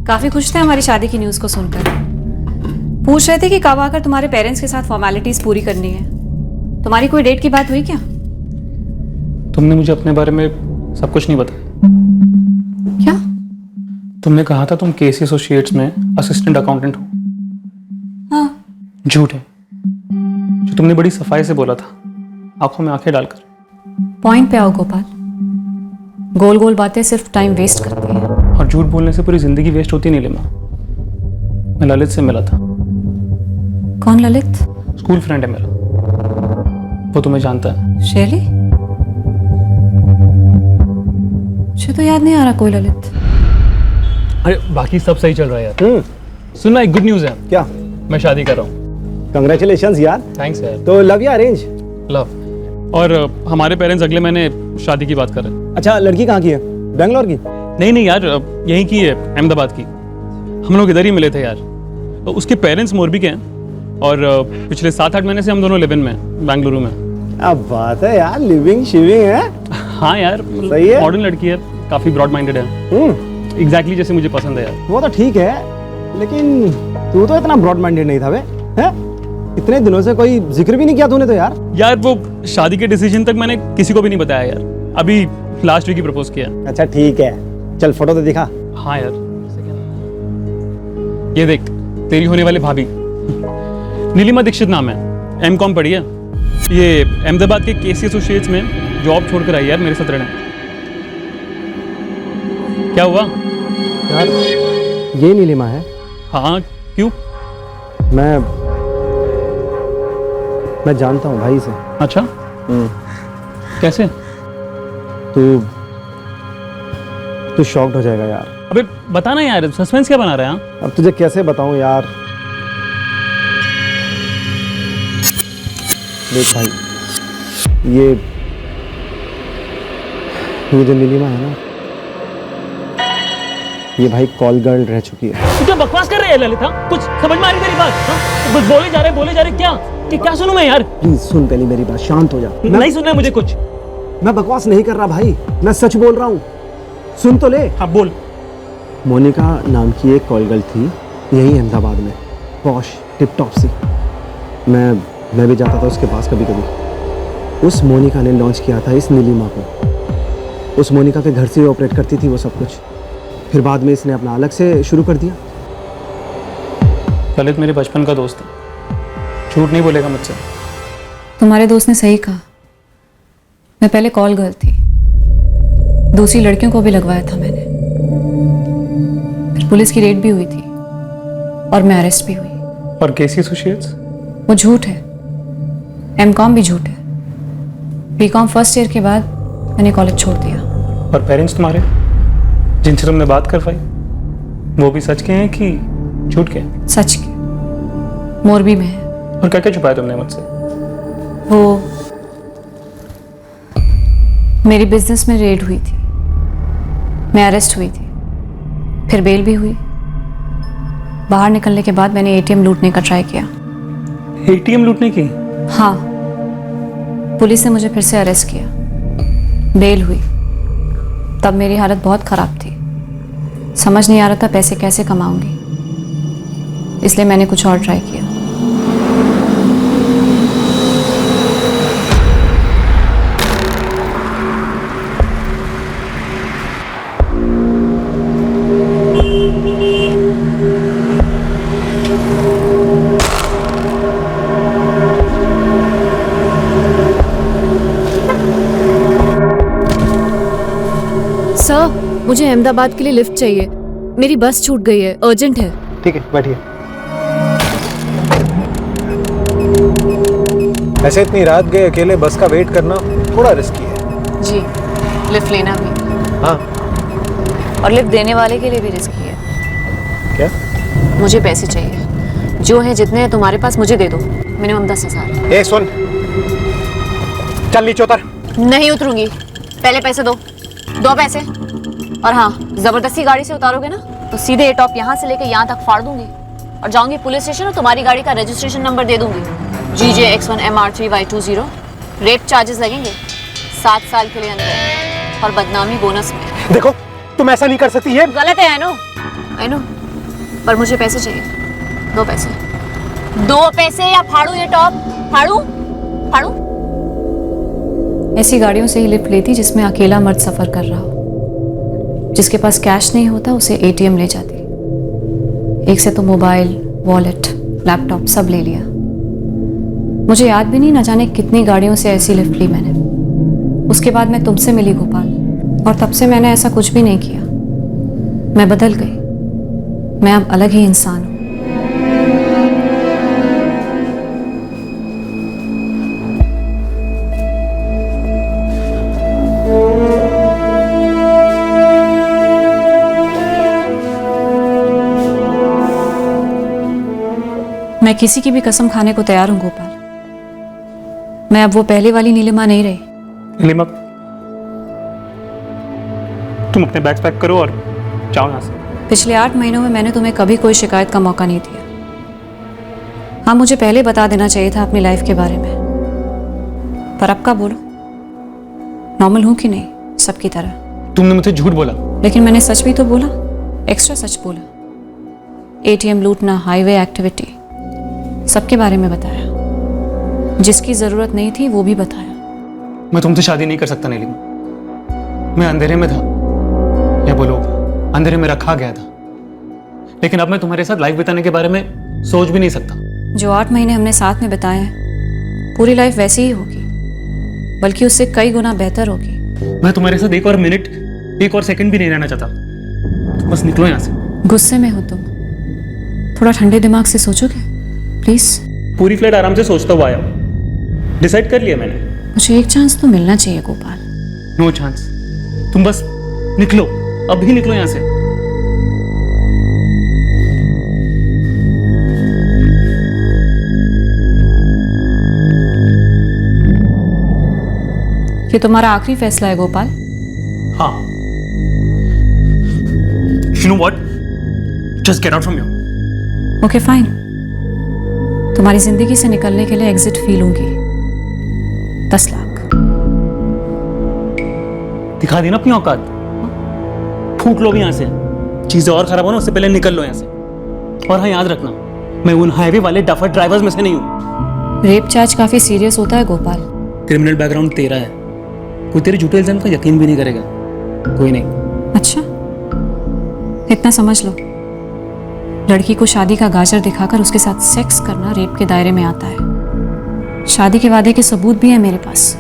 काफी खुश थे हमारी शादी की न्यूज को सुनकर। पूछ रहे थे कि कब आकर तुम्हारे पेरेंट्स के साथ फॉर्मेलिटीज पूरी करनी है। तुम्हारी कोई डेट की बात हुई क्या? तुमने मुझे अपने बारे में सब कुछ नहीं बताया। क्या? तुमने कहा था तुम केसी एसोसिएट्स में असिस्टेंट अकाउंटेंट हो। हाँ। झूठ है, जो तुमने बड़ी सफाई से बोला था, आंखों में आंखें डालकर। पॉइंट पे आओ गोपाल। गोल गोल बातें सिर्फ टाइम वेस्ट करती हैं। और झूठ बोलने से पूरी जिंदगी वेस्ट होती नहीं लीमा। मैं ललित से मिला था। कौन ललित? स्कूल फ्रेंड है मेरा, वो तुम्हें जानता है। शैली? मुझे तो याद नहीं आ रहा कोई ललित। अरे बाकी सब सही चल रहा है यार। सुनना, एक गुड न्यूज़ है। क्या? मैं शादी कर रहा हूँ। कंग्रेचुलेशंस यार। थैंक्स यार। तो लव या अरेंज? लव। और हमारे पेरेंट्स अगले महीने शादी की बात कर रहे हैं। अच्छा, लड़की कहाँ की है? बेंगलोर की? नहीं यार, यहीं की है, अहमदाबाद की। हम लोग इधर ही मिले थे यार। तो उसके पेरेंट्स मोरबी के हैं और पिछले 7-8 महीने से हम दोनों लिव इन में, बेंगलुरु में। अब बात है यार, लिविंग शिविंग है। हाँ यार, सही है। मॉडर्न लड़की है, काफी ब्रॉड माइंडेड है। एग्जैक्टली जैसे मुझे पसंद है यार। वो तो ठीक है, लेकिन तू तो इतना ब्रॉड माइंडेड नहीं था बे, हैं? इतने दिनों से कोई जिक्र भी नहीं किया तूने तो यार। यार वो शादी के डिसीजन तक मैंने किसी को भी नहीं बताया यार। अभी लास्ट वीक ही प्रपोज किया। अच्छा ठीक है, चल फोटो तो दिखा। हाँ यार, ये देख, तेरी होने वाली भाभी नीलिमा दीक्षित नाम है, M.Com पढ़ी है। ये अहमदाबाद के केसी एसोसिएट्स में जॉब छोड़कर आई यार मेरे साथ रहने। क्या हुआ यार? ये नीलिमा है? हाँ, क्यों? मैं जानता हूँ भाई से। अच्छा, कैसे? तू शॉक्ड हो जाएगा यार। अबे बताना यार, सस्पेंस क्या बना रहा है? हाँ? अब तुझे कैसे बताऊं यार। देख भाई, ये जो नीलिमा है ना, ये भाई कॉल गर्ल रह चुकी है। तू क्या बकवास कर रहे हैं ललित? हाँ? कुछ समझ में आ रही तेरी बात? हाँ? बस बोले जा रहे क्या सुनूं मैं यार? प्लीज सुन पहले मेरी बात, शांत हो जा। नहीं सुनना है मुझे कुछ। मैं बकवास नहीं कर रहा भाई, मैं सच बोल रहा हूँ। सुन तो ले। हाँ बोल। मोनिका नाम की एक कॉल गर्ल थी यही अहमदाबाद में, पॉश टिप टॉप सी। मैं भी जाता था उसके पास कभी कभी। उस मोनिका ने लॉन्च किया था इस नीलिमा को। उस मोनिका के घर से ही ऑपरेट करती थी वो सब कुछ। फिर बाद में इसने अपना अलग से शुरू कर दिया। ललित मेरे बचपन का दोस्त है, झूठ नहीं बोलेगा मुझसे। तुम्हारे दोस्त ने सही कहा। मैं पहले कॉल गर्ल थी, दूसरी लड़कियों को भी लगवाया था मैंने। फिर पुलिस की रेड भी हुई थी और मैं अरेस्ट भी हुई। और केसी एसोसिएट्स? वो झूठ है। M.Com भी झूठ है। B.Com फर्स्ट ईयर के बाद मैंने कॉलेज छोड़ दिया। और पेरेंट्स तुम्हारे जिनसे तुमने बात करवाई, वो भी सच के हैं कि झूठ के? सच के, मोरबी में है। और क्या क्या छुपाया तुमने मुझसे? वो मेरी बिजनेस में रेड हुई थी, मैं अरेस्ट हुई थी, फिर बेल भी हुई, बाहर निकलने के बाद मैंने एटीएम लूटने का ट्राई किया। एटीएम लूटने की? हाँ, पुलिस ने मुझे फिर से अरेस्ट किया, बेल हुई। तब मेरी हालत बहुत ख़राब थी, समझ नहीं आ रहा था पैसे कैसे कमाऊंगी, इसलिए मैंने कुछ और ट्राई किया। सर, मुझे अहमदाबाद के लिए लिफ्ट चाहिए, मेरी बस छूट गई है, अर्जेंट है। ठीक है, बैठिए। ऐसे इतनी रात गए अकेले बस का वेट करना थोड़ा रिस्की है। जी, लिफ्ट लेना भी। हाँ। और लिफ्ट देने वाले के लिए भी रिस्की है। क्या? मुझे पैसे चाहिए, जो है जितने हैं तुम्हारे पास मुझे दे दो, मिनिमम 10,000। ए सुन, चल नीचे उतर। नहीं उतरूंगी, पहले पैसे दो पैसे। और हाँ, जबरदस्ती गाड़ी से उतारोगे ना तो सीधे ये टॉप यहाँ से लेके यहाँ तक फाड़ दूंगी और जाऊंगी पुलिस स्टेशन और तुम्हारी गाड़ी का रजिस्ट्रेशन नंबर दे दूंगी, GJ-X1MR3Y20। रेप चार्जेस लगेंगे 7 साल के लिए अंदर और बदनामी बोनस में। देखो, तुम ऐसा नहीं कर सकती है। गलत है, आई नो, पर मुझे पैसे चाहिए। 2 पैसे या फाड़ू ये टॉप, फाड़ू। ऐसी गाड़ियों से ही लिफ्ट लेती जिसमें अकेला मर्द सफर कर रहा हो। जिसके पास कैश नहीं होता उसे एटीएम ले जाती। एक से तो मोबाइल, वॉलेट, लैपटॉप सब ले लिया। मुझे याद भी नहीं, न जाने कितनी गाड़ियों से ऐसी लिफ्ट ली मैंने। उसके बाद मैं तुमसे मिली गोपाल, और तब से मैंने ऐसा कुछ भी नहीं किया। मैं बदल गई, मैं अब अलग ही इंसान हूं। मैं किसी की भी कसम खाने को तैयार हूं गोपाल। मैं अब वो पहले वाली नीलिमा नहीं रही। नीलिमा, तुम अपने बैग्स पैक करो और जाओ यहाँ से। पिछले 8 महीनों में मैंने तुम्हें कभी कोई शिकायत का मौका नहीं दिया। हाँ, मुझे पहले बता देना चाहिए था अपनी लाइफ के बारे में। पर अब का बोलो, नॉर्मल हूं कि नहीं सबकी तरह? तुमने मुझे झूठ बोला। लेकिन मैंने सच भी तो बोला, एक्स्ट्रा सच बोला। एटीएम लूटना, हाईवे एक्टिविटी, सबके बारे में बताया। जिसकी जरूरत नहीं थी वो भी बताया। मैं तुमसे शादी नहीं कर सकता नीलिमा। मैं अंधेरे में था, या बोलो अंधेरे में रखा गया था। लेकिन अब मैं तुम्हारे साथ लाइफ बिताने के बारे में सोच भी नहीं सकता। जो 8 महीने हमने साथ में बिताए हैं, पूरी लाइफ वैसी ही होगी, बल्कि उससे कई गुना बेहतर होगी। मैं तुम्हारे साथ एक और मिनट, एक और सेकंड भी नहीं रहना चाहता। तुम बस निकलो यहाँ से। गुस्से में हो तुम, थोड़ा ठंडे दिमाग से सोचोगे प्लीज? पूरी फ्लाइट आराम से सोचता हुआ आया हूं। डिसाइड कर लिया मैंने। मुझे एक चांस तो मिलना चाहिए गोपाल। No chance. तुम बस निकलो, अभी निकलो यहाँ से। ये तुम्हारा आखिरी फैसला है गोपाल? हाँ। You know what? Just get out from here. Okay fine. तुम्हारी जिंदगी से निकलने के लिए एग्जिट फी लूंगी। 10 लाख। दिखा दी ना अपनी औकात। फूक लो भी यहाँ से। चीजें और खराब हो ना, उससे पहले निकल लो यहाँ से। और हाँ, याद रखना, मैं उन हाईवे वाले डफर ड्राइवर्स में से नहीं हूँ। रेप चार्ज काफी सीरियस होता है गोपाल। क्रिमिनल बैकग्राउंड तेरा है, कोई तेरे झूठे इल्जाम का यकीन भी नहीं करेगा। कोई नहीं। अच्छा, इतना समझ लो, लड़की को शादी का गाजर दिखाकर उसके साथ सेक्स करना रेप के दायरे में आता है। शादी के वादे के सबूत भी है मेरे पास,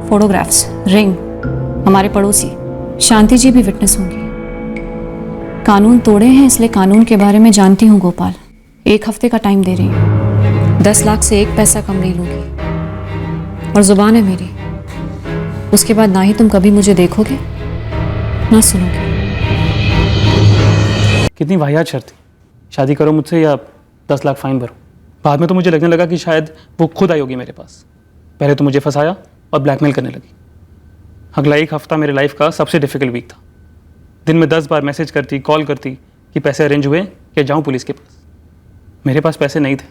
फोटोग्राफ्स, रिंग। हमारे पड़ोसी शांति जी भी विटनेस होंगी। कानून तोड़े हैं, इसलिए कानून के बारे में जानती हूँ गोपाल। 1 हफ्ते का टाइम दे रही हूँ। 10 लाख से 1 पैसा कम नहीं लूंगी। और जुबान है मेरी, उसके बाद ना ही तुम कभी मुझे देखोगे ना सुनोगे। कितनी वाहियात शर्त थी, शादी करो मुझसे या 10 लाख फाइन भरो। बाद में तो मुझे लगने लगा कि शायद वो खुद आई होगी मेरे पास। पहले तो मुझे फंसाया और ब्लैकमेल करने लगी। अगला 1 हफ्ता मेरे लाइफ का सबसे डिफिकल्ट वीक था। दिन में 10 बार मैसेज करती, कॉल करती कि पैसे अरेंज हुए या जाऊं पुलिस के पास। मेरे पास पैसे नहीं थे।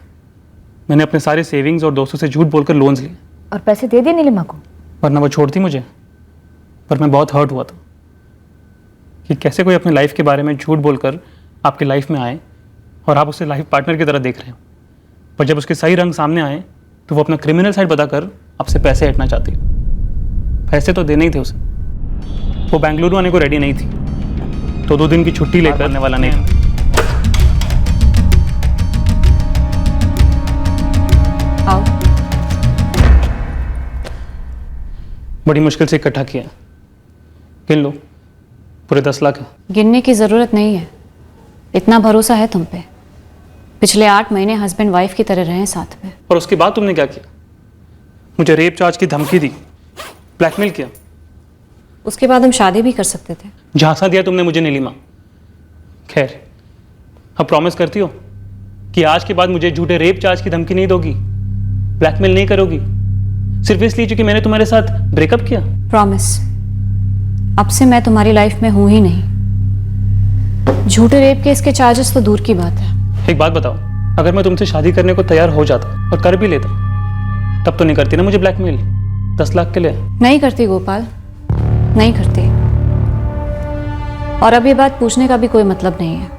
मैंने अपने सारे सेविंग्स और दोस्तों से झूठ बोलकर लोन्स लिए और पैसे दे दिए नीलिमा को? वरना वो छोड़ती मुझे। पर मैं बहुत हर्ट हुआ था कि कैसे कोई अपने लाइफ के बारे में झूठ बोलकर आपकी लाइफ में आए और आप उसे लाइफ पार्टनर की तरह देख रहे हो, पर जब उसके सही रंग सामने आए तो वो अपना क्रिमिनल साइड बताकर आपसे पैसे हटना चाहती है। पैसे तो देने ही थे उसे। वो बेंगलुरु आने को रेडी नहीं थी, तो 2 दिन की छुट्टी लेकर आने वाला नहीं था। आओ। बड़ी मुश्किल से इकट्ठा किया, गिन लो, पूरे 10 लाख है। गिनने की ज़रूरत नहीं है, इतना भरोसा है तुम पे। पिछले 8 महीने हस्बैंड वाइफ की तरह रहे साथ में। और उसके बाद तुमने क्या किया? मुझे रेप चार्ज की धमकी दी, ब्लैकमेल किया। उसके बाद हम शादी भी कर सकते थे। झांसा दिया तुमने मुझे नीलिमा। खैर, अब प्रॉमिस करती हो कि आज के बाद मुझे झूठे रेप चार्ज की धमकी नहीं दोगी, ब्लैकमेल नहीं करोगी, सिर्फ इसलिए क्योंकि मैंने तुम्हारे साथ ब्रेकअप किया? प्रॉमिस। अब से मैं तुम्हारी लाइफ में हूं ही नहीं। झूठे रेप केस के चार्जेस तो दूर की बात है। एक बात बताओ, अगर मैं तुमसे शादी करने को तैयार हो जाता और कर भी लेता, तब तो नहीं करती ना मुझे ब्लैकमेल 10 लाख के लिए? नहीं करती गोपाल, नहीं करती। और अब ये बात पूछने का भी कोई मतलब नहीं है।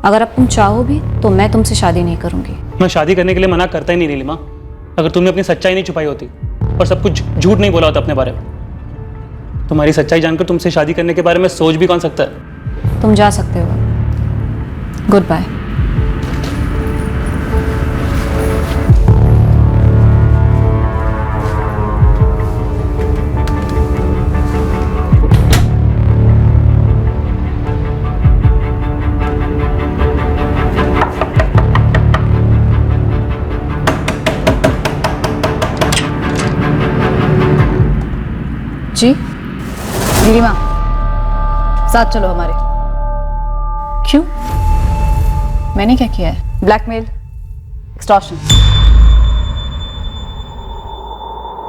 अगर अब तुम चाहो भी तो मैं तुमसे शादी नहीं करूंगी। मैं शादी करने के लिए मना करता ही नहीं नीलिमा। अगर तुमने अपनी सच्चाई नहीं छुपाई होती और सब कुछ झूठ नहीं बोला होता अपने बारे में, तुम्हारी सच्चाई जानकर तुमसे शादी करने के बारे में सोच भी कौन सकता है? तुम जा सकते हो। Good bye. जी नीलिमा, साथ चलो हमारे। क्यों? मैंने क्या किया है? Blackmail, extortion.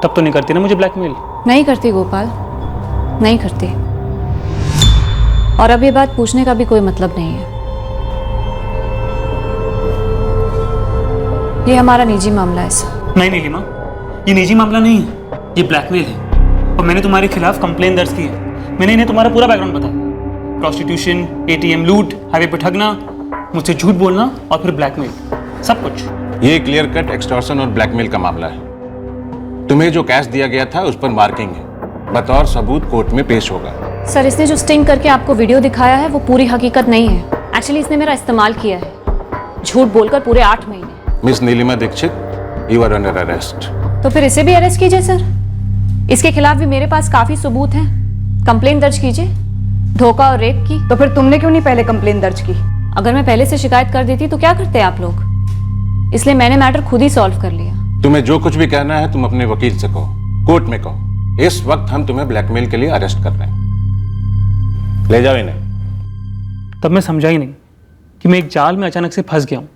तब तो नहीं करती ना मुझे ब्लैकमेल? नहीं करती गोपाल, नहीं करती। और अब ये बात पूछने का भी कोई मतलब नहीं है। ये हमारा निजी मामला है सर। नहीं नीलिमा, ये निजी मामला नहीं है, ये ब्लैकमेल है। और मैंने तुम्हारे खिलाफ कंप्लेन दर्ज की है। मैंने इन्हें तुम्हारा पूरा बैकग्राउंड बताया। प्रोस्टिट्यूशन, एटीएम लूट, हाईवे पर ठगना, मुझसे झूठ बोलना और फिर ब्लैकमेल, सब कुछ। ये क्लियर कट एक्सटॉर्शन और ब्लैकमेल का मामला है। तुम्हें जो कैश दिया गया था उस पर मार्किंग है, बतौर सबूत कोर्ट में पेश होगा। सर, इसने जो स्टिंग करके आपको वीडियो दिखाया है वो पूरी हकीकत नहीं है। एक्चुअली इसने मेरा इस्तेमाल किया है, झूठ बोलकर पूरे 8 महीने। Miss Neelima Dixit, you are under arrest. तो फिर इसे भी अरेस्ट कीजिए सर। इसके खिलाफ भी मेरे पास काफी सबूत हैं। कंप्लेन दर्ज कीजिए, धोखा और रेप की। तो फिर तुमने क्यों नहीं पहले कंप्लेन दर्ज की? अगर मैं पहले से शिकायत कर देती तो क्या करते आप लोग? इसलिए मैंने मैटर खुद ही सॉल्व कर लिया। तुम्हें जो कुछ भी कहना है तुम अपने वकील से कहो, कोर्ट में कहो। इस वक्त हम तुम्हें ब्लैकमेल के लिए अरेस्ट कर रहे हैं। ले जाओ इन्हें। तब मैं समझा ही नहीं कि मैं एक जाल में अचानक से फंस गया हूँ,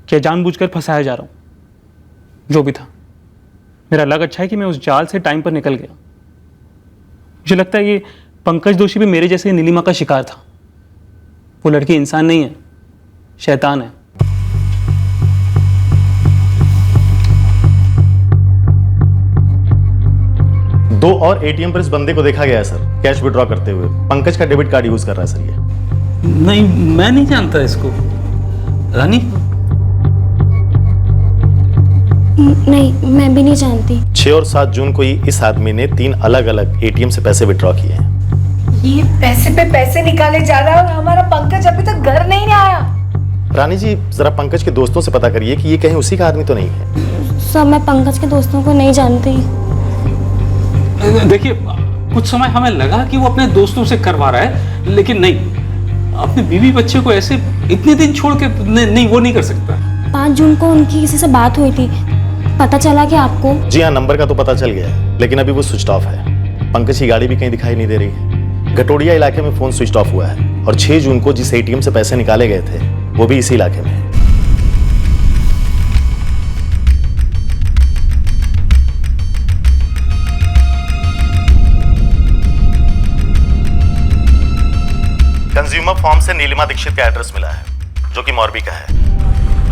क्या जानबूझकर फंसाया जा रहा हूँ। जो भी था, मेरा लग अच्छा है कि मैं उस जाल से टाइम पर निकल गया। मुझे लगता है ये पंकज दोषी भी मेरे जैसे नीलिमा का शिकार था। वो लड़की इंसान नहीं है, शैतान है। दो और एटीएम पर इस बंदे को देखा गया है सर, कैश विड्रॉ करते हुए। पंकज का डेबिट कार्ड यूज कर रहा है सर ये। नहीं, मैं नहीं जानता इसको। रानी? नहीं, मैं भी नहीं जानती। 6 और 7 जून को ही इस आदमी ने 3 अलग अलग एटीएम से पैसे विड्रॉ किए हैं। ये पैसे पे पैसे निकाले जा रहा है और हमारा पंकज अभी तक घर नहीं आया। रानी जी, जरा पंकज के दोस्तों से पता करिए कि ये कहीं उसी का आदमी तो नहीं है। सर, मैं पंकज के दोस्तों को नहीं जानती। देखिए, कुछ समय हमें लगा कि वो अपने दोस्तों से करवा रहा है, लेकिन नहीं, अपने बीवी बच्चे को ऐसे इतने दिन छोड़ के नहीं, वो नहीं कर सकता। 5 जून को उनकी किसी से बात हुई थी, पता चला कि आपको? जी हाँ, नंबर का तो पता चल गया है, लेकिन अभी वो स्विच ऑफ है। पंकज की गाड़ी भी कहीं दिखाई नहीं दे रही है। घटोड़िया इलाके में फोन स्विच ऑफ हुआ है और 6 जून को जिस एटीएम से पैसे निकाले गए थे वो भी इसी इलाके में है। कंज्यूमर फॉर्म से नीलिमा दीक्षित का एड्रेस मिला है, जो कि मोरबी का है।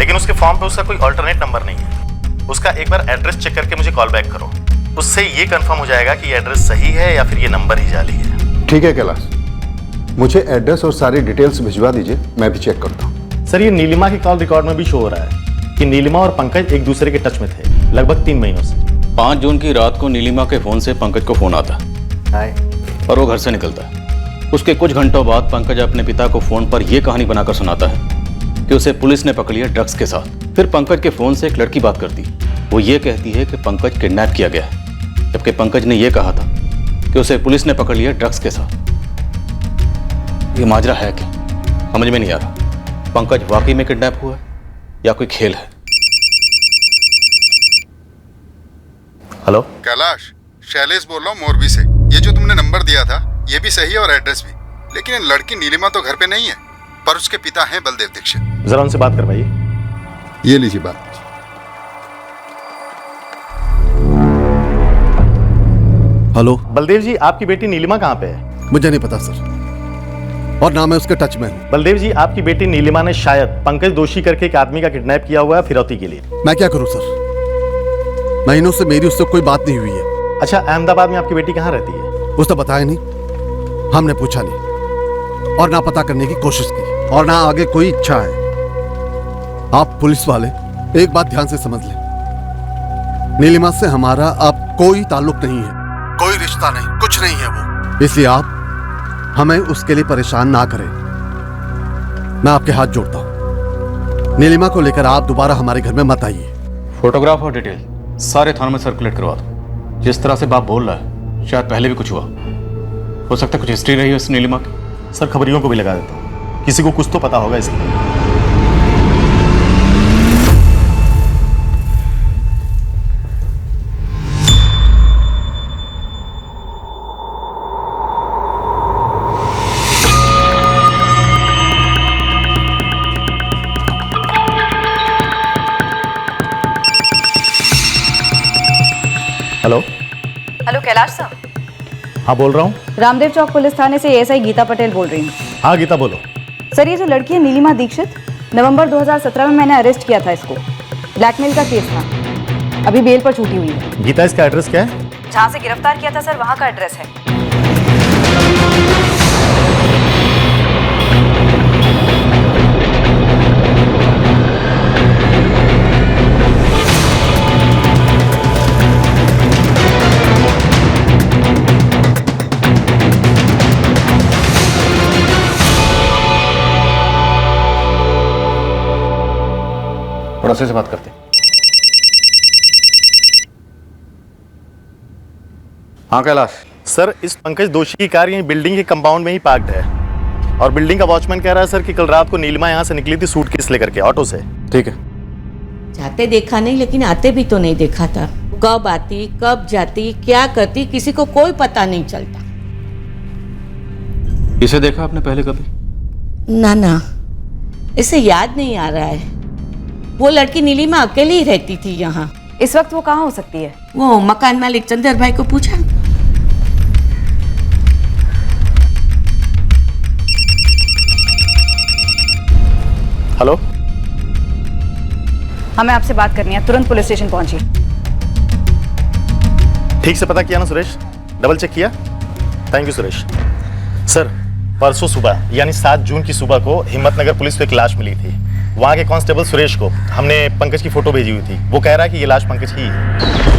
लेकिन उसके फॉर्म पे उसका कोई अल्टरनेट नंबर नहीं है। उसका एक बार एड्रेस चेक करके मुझे कॉल बैक करो, उससे ये कंफर्म हो जाएगा कि ये एड्रेस सही है या फिर ये नंबर ही जाली है। ठीक है कैलाश, मुझे एड्रेस और सारी डिटेल्स भिजवा दीजिए, मैं भी चेक करता हूँ। सर ये नीलिमा की कॉल रिकॉर्ड में भी शो हो रहा है कि नीलिमा और पंकज एक दूसरे के टच में थे लगभग 3 महीनों से। 5 जून की रात को नीलिमा के फोन से पंकज को फोन आता और वो घर से निकलता है। उसके कुछ घंटों बाद पंकज अपने पिता को फोन पर यह कहानी बनाकर सुनाता है कि उसे पुलिस ने पकड़ लिया ड्रग्स के साथ। फिर पंकज के फोन से एक लड़की बात करती, वो ये कहती है कि पंकज किडनैप किया गया है, जबकि पंकज ने यह कहा था कि उसे पुलिस ने पकड़ लिया ड्रग्स के साथ। ये माजरा है क्या, समझ में नहीं आ रहा। पंकज वाकई में किडनैप हुआ है या कोई खेल है? हेलो कैलाश, शैलेश बोल रहा हूँ मोरबी से। ये जो तुमने नंबर दिया था ये भी सही है और एड्रेस भी, लेकिन लड़की नीलिमा तो घर पे नहीं है, पर उसके पिता हैं बलदेव दीक्षित। जरा उनसे बात करवाइए। ये लीजिए बात। हेलो बलदेव जी, आपकी बेटी नीलिमा कहाँ पे है? मुझे नहीं पता सर, और ना मैं उसके टच में हूँ। बलदेव जी, आपकी बेटी नीलिमा ने शायद पंकज दोषी करके एक आदमी का किडनैप किया हुआ है फिरौती के लिए। मैं क्या करूँ सर, महीनों से मेरी उससे कोई बात नहीं हुई है। अच्छा, अहमदाबाद में आपकी बेटी कहाँ रहती है? उसने बताया नहीं, हमने पूछा नहीं और ना पता करने की कोशिश की, और ना आगे कोई इच्छा है। आप पुलिस वाले एक बात ध्यान से समझ लें, नीलिमा से हमारा अब कोई ताल्लुक नहीं है, कोई रिश्ता नहीं, कुछ नहीं है वो। इसलिए आप हमें उसके लिए परेशान ना करें। मैं आपके हाथ जोड़ता हूं, नीलिमा को लेकर आप दोबारा हमारे घर में मत आइए। फोटोग्राफ और डिटेल सारे थानों में सर्कुलेट करवा दो। जिस तरह से बाप बोल रहा है शायद पहले भी कुछ हुआ हो सकता है, कुछ हिस्ट्री रही है इस नीलिमा की। सर खबरियों को भी लगा देता हूँ, किसी को कुछ तो पता होगा इसका। हेलो हेलो कैलाश साहब। हाँ बोल रहा हूँ। रामदेव चौक पुलिस थाने से एएसआई गीता पटेल बोल रही हूँ। हाँ गीता बोलो। सर ये जो लड़की है नीलिमा दीक्षित, नवंबर 2017 में मैंने अरेस्ट किया था इसको, ब्लैकमेल का केस था, अभी बेल पर छूटी हुई है। गीता इसका एड्रेस क्या है? जहाँ से गिरफ्तार किया था सर वहाँ का एड्रेस है। पड़ोसी से बात करते। हाँ कैलाश। सर इस पंकज दोषी की कार यही बिल्डिंग के कंपाउंड में ही पार्क्ड है, और बिल्डिंग का वॉचमैन कह रहा है सर कि कल रात को नीलिमा यहाँ से निकली थी सूटकेस लेकर के ऑटो से। ठीक है। जाते देखा नहीं, लेकिन आते भी तो नहीं देखा था। कब आती कब जाती क्या करती किसी को कोई पता नहीं चलता। इसे देखा आपने पहले कभी? ना ना, इसे याद नहीं आ रहा है। वो लड़की नीलिमा अकेली ही रहती थी यहाँ। इस वक्त वो कहाँ हो सकती है? वो मकान मालिक चंदर भाई को पूछा? हेलो। हमें आपसे बात करनी है, तुरंत पुलिस स्टेशन पहुंचिए। ठीक से पता किया ना सुरेश? डबल चेक किया? Thank you Suresh. सर परसों सुबह यानी 7 जून की सुबह को हिम्मतनगर पुलिस को एक लाश मिली थी। वहाँ के कांस्टेबल सुरेश को हमने पंकज की फोटो भेजी हुई थी, वो कह रहा है कि ये लाश पंकज की है।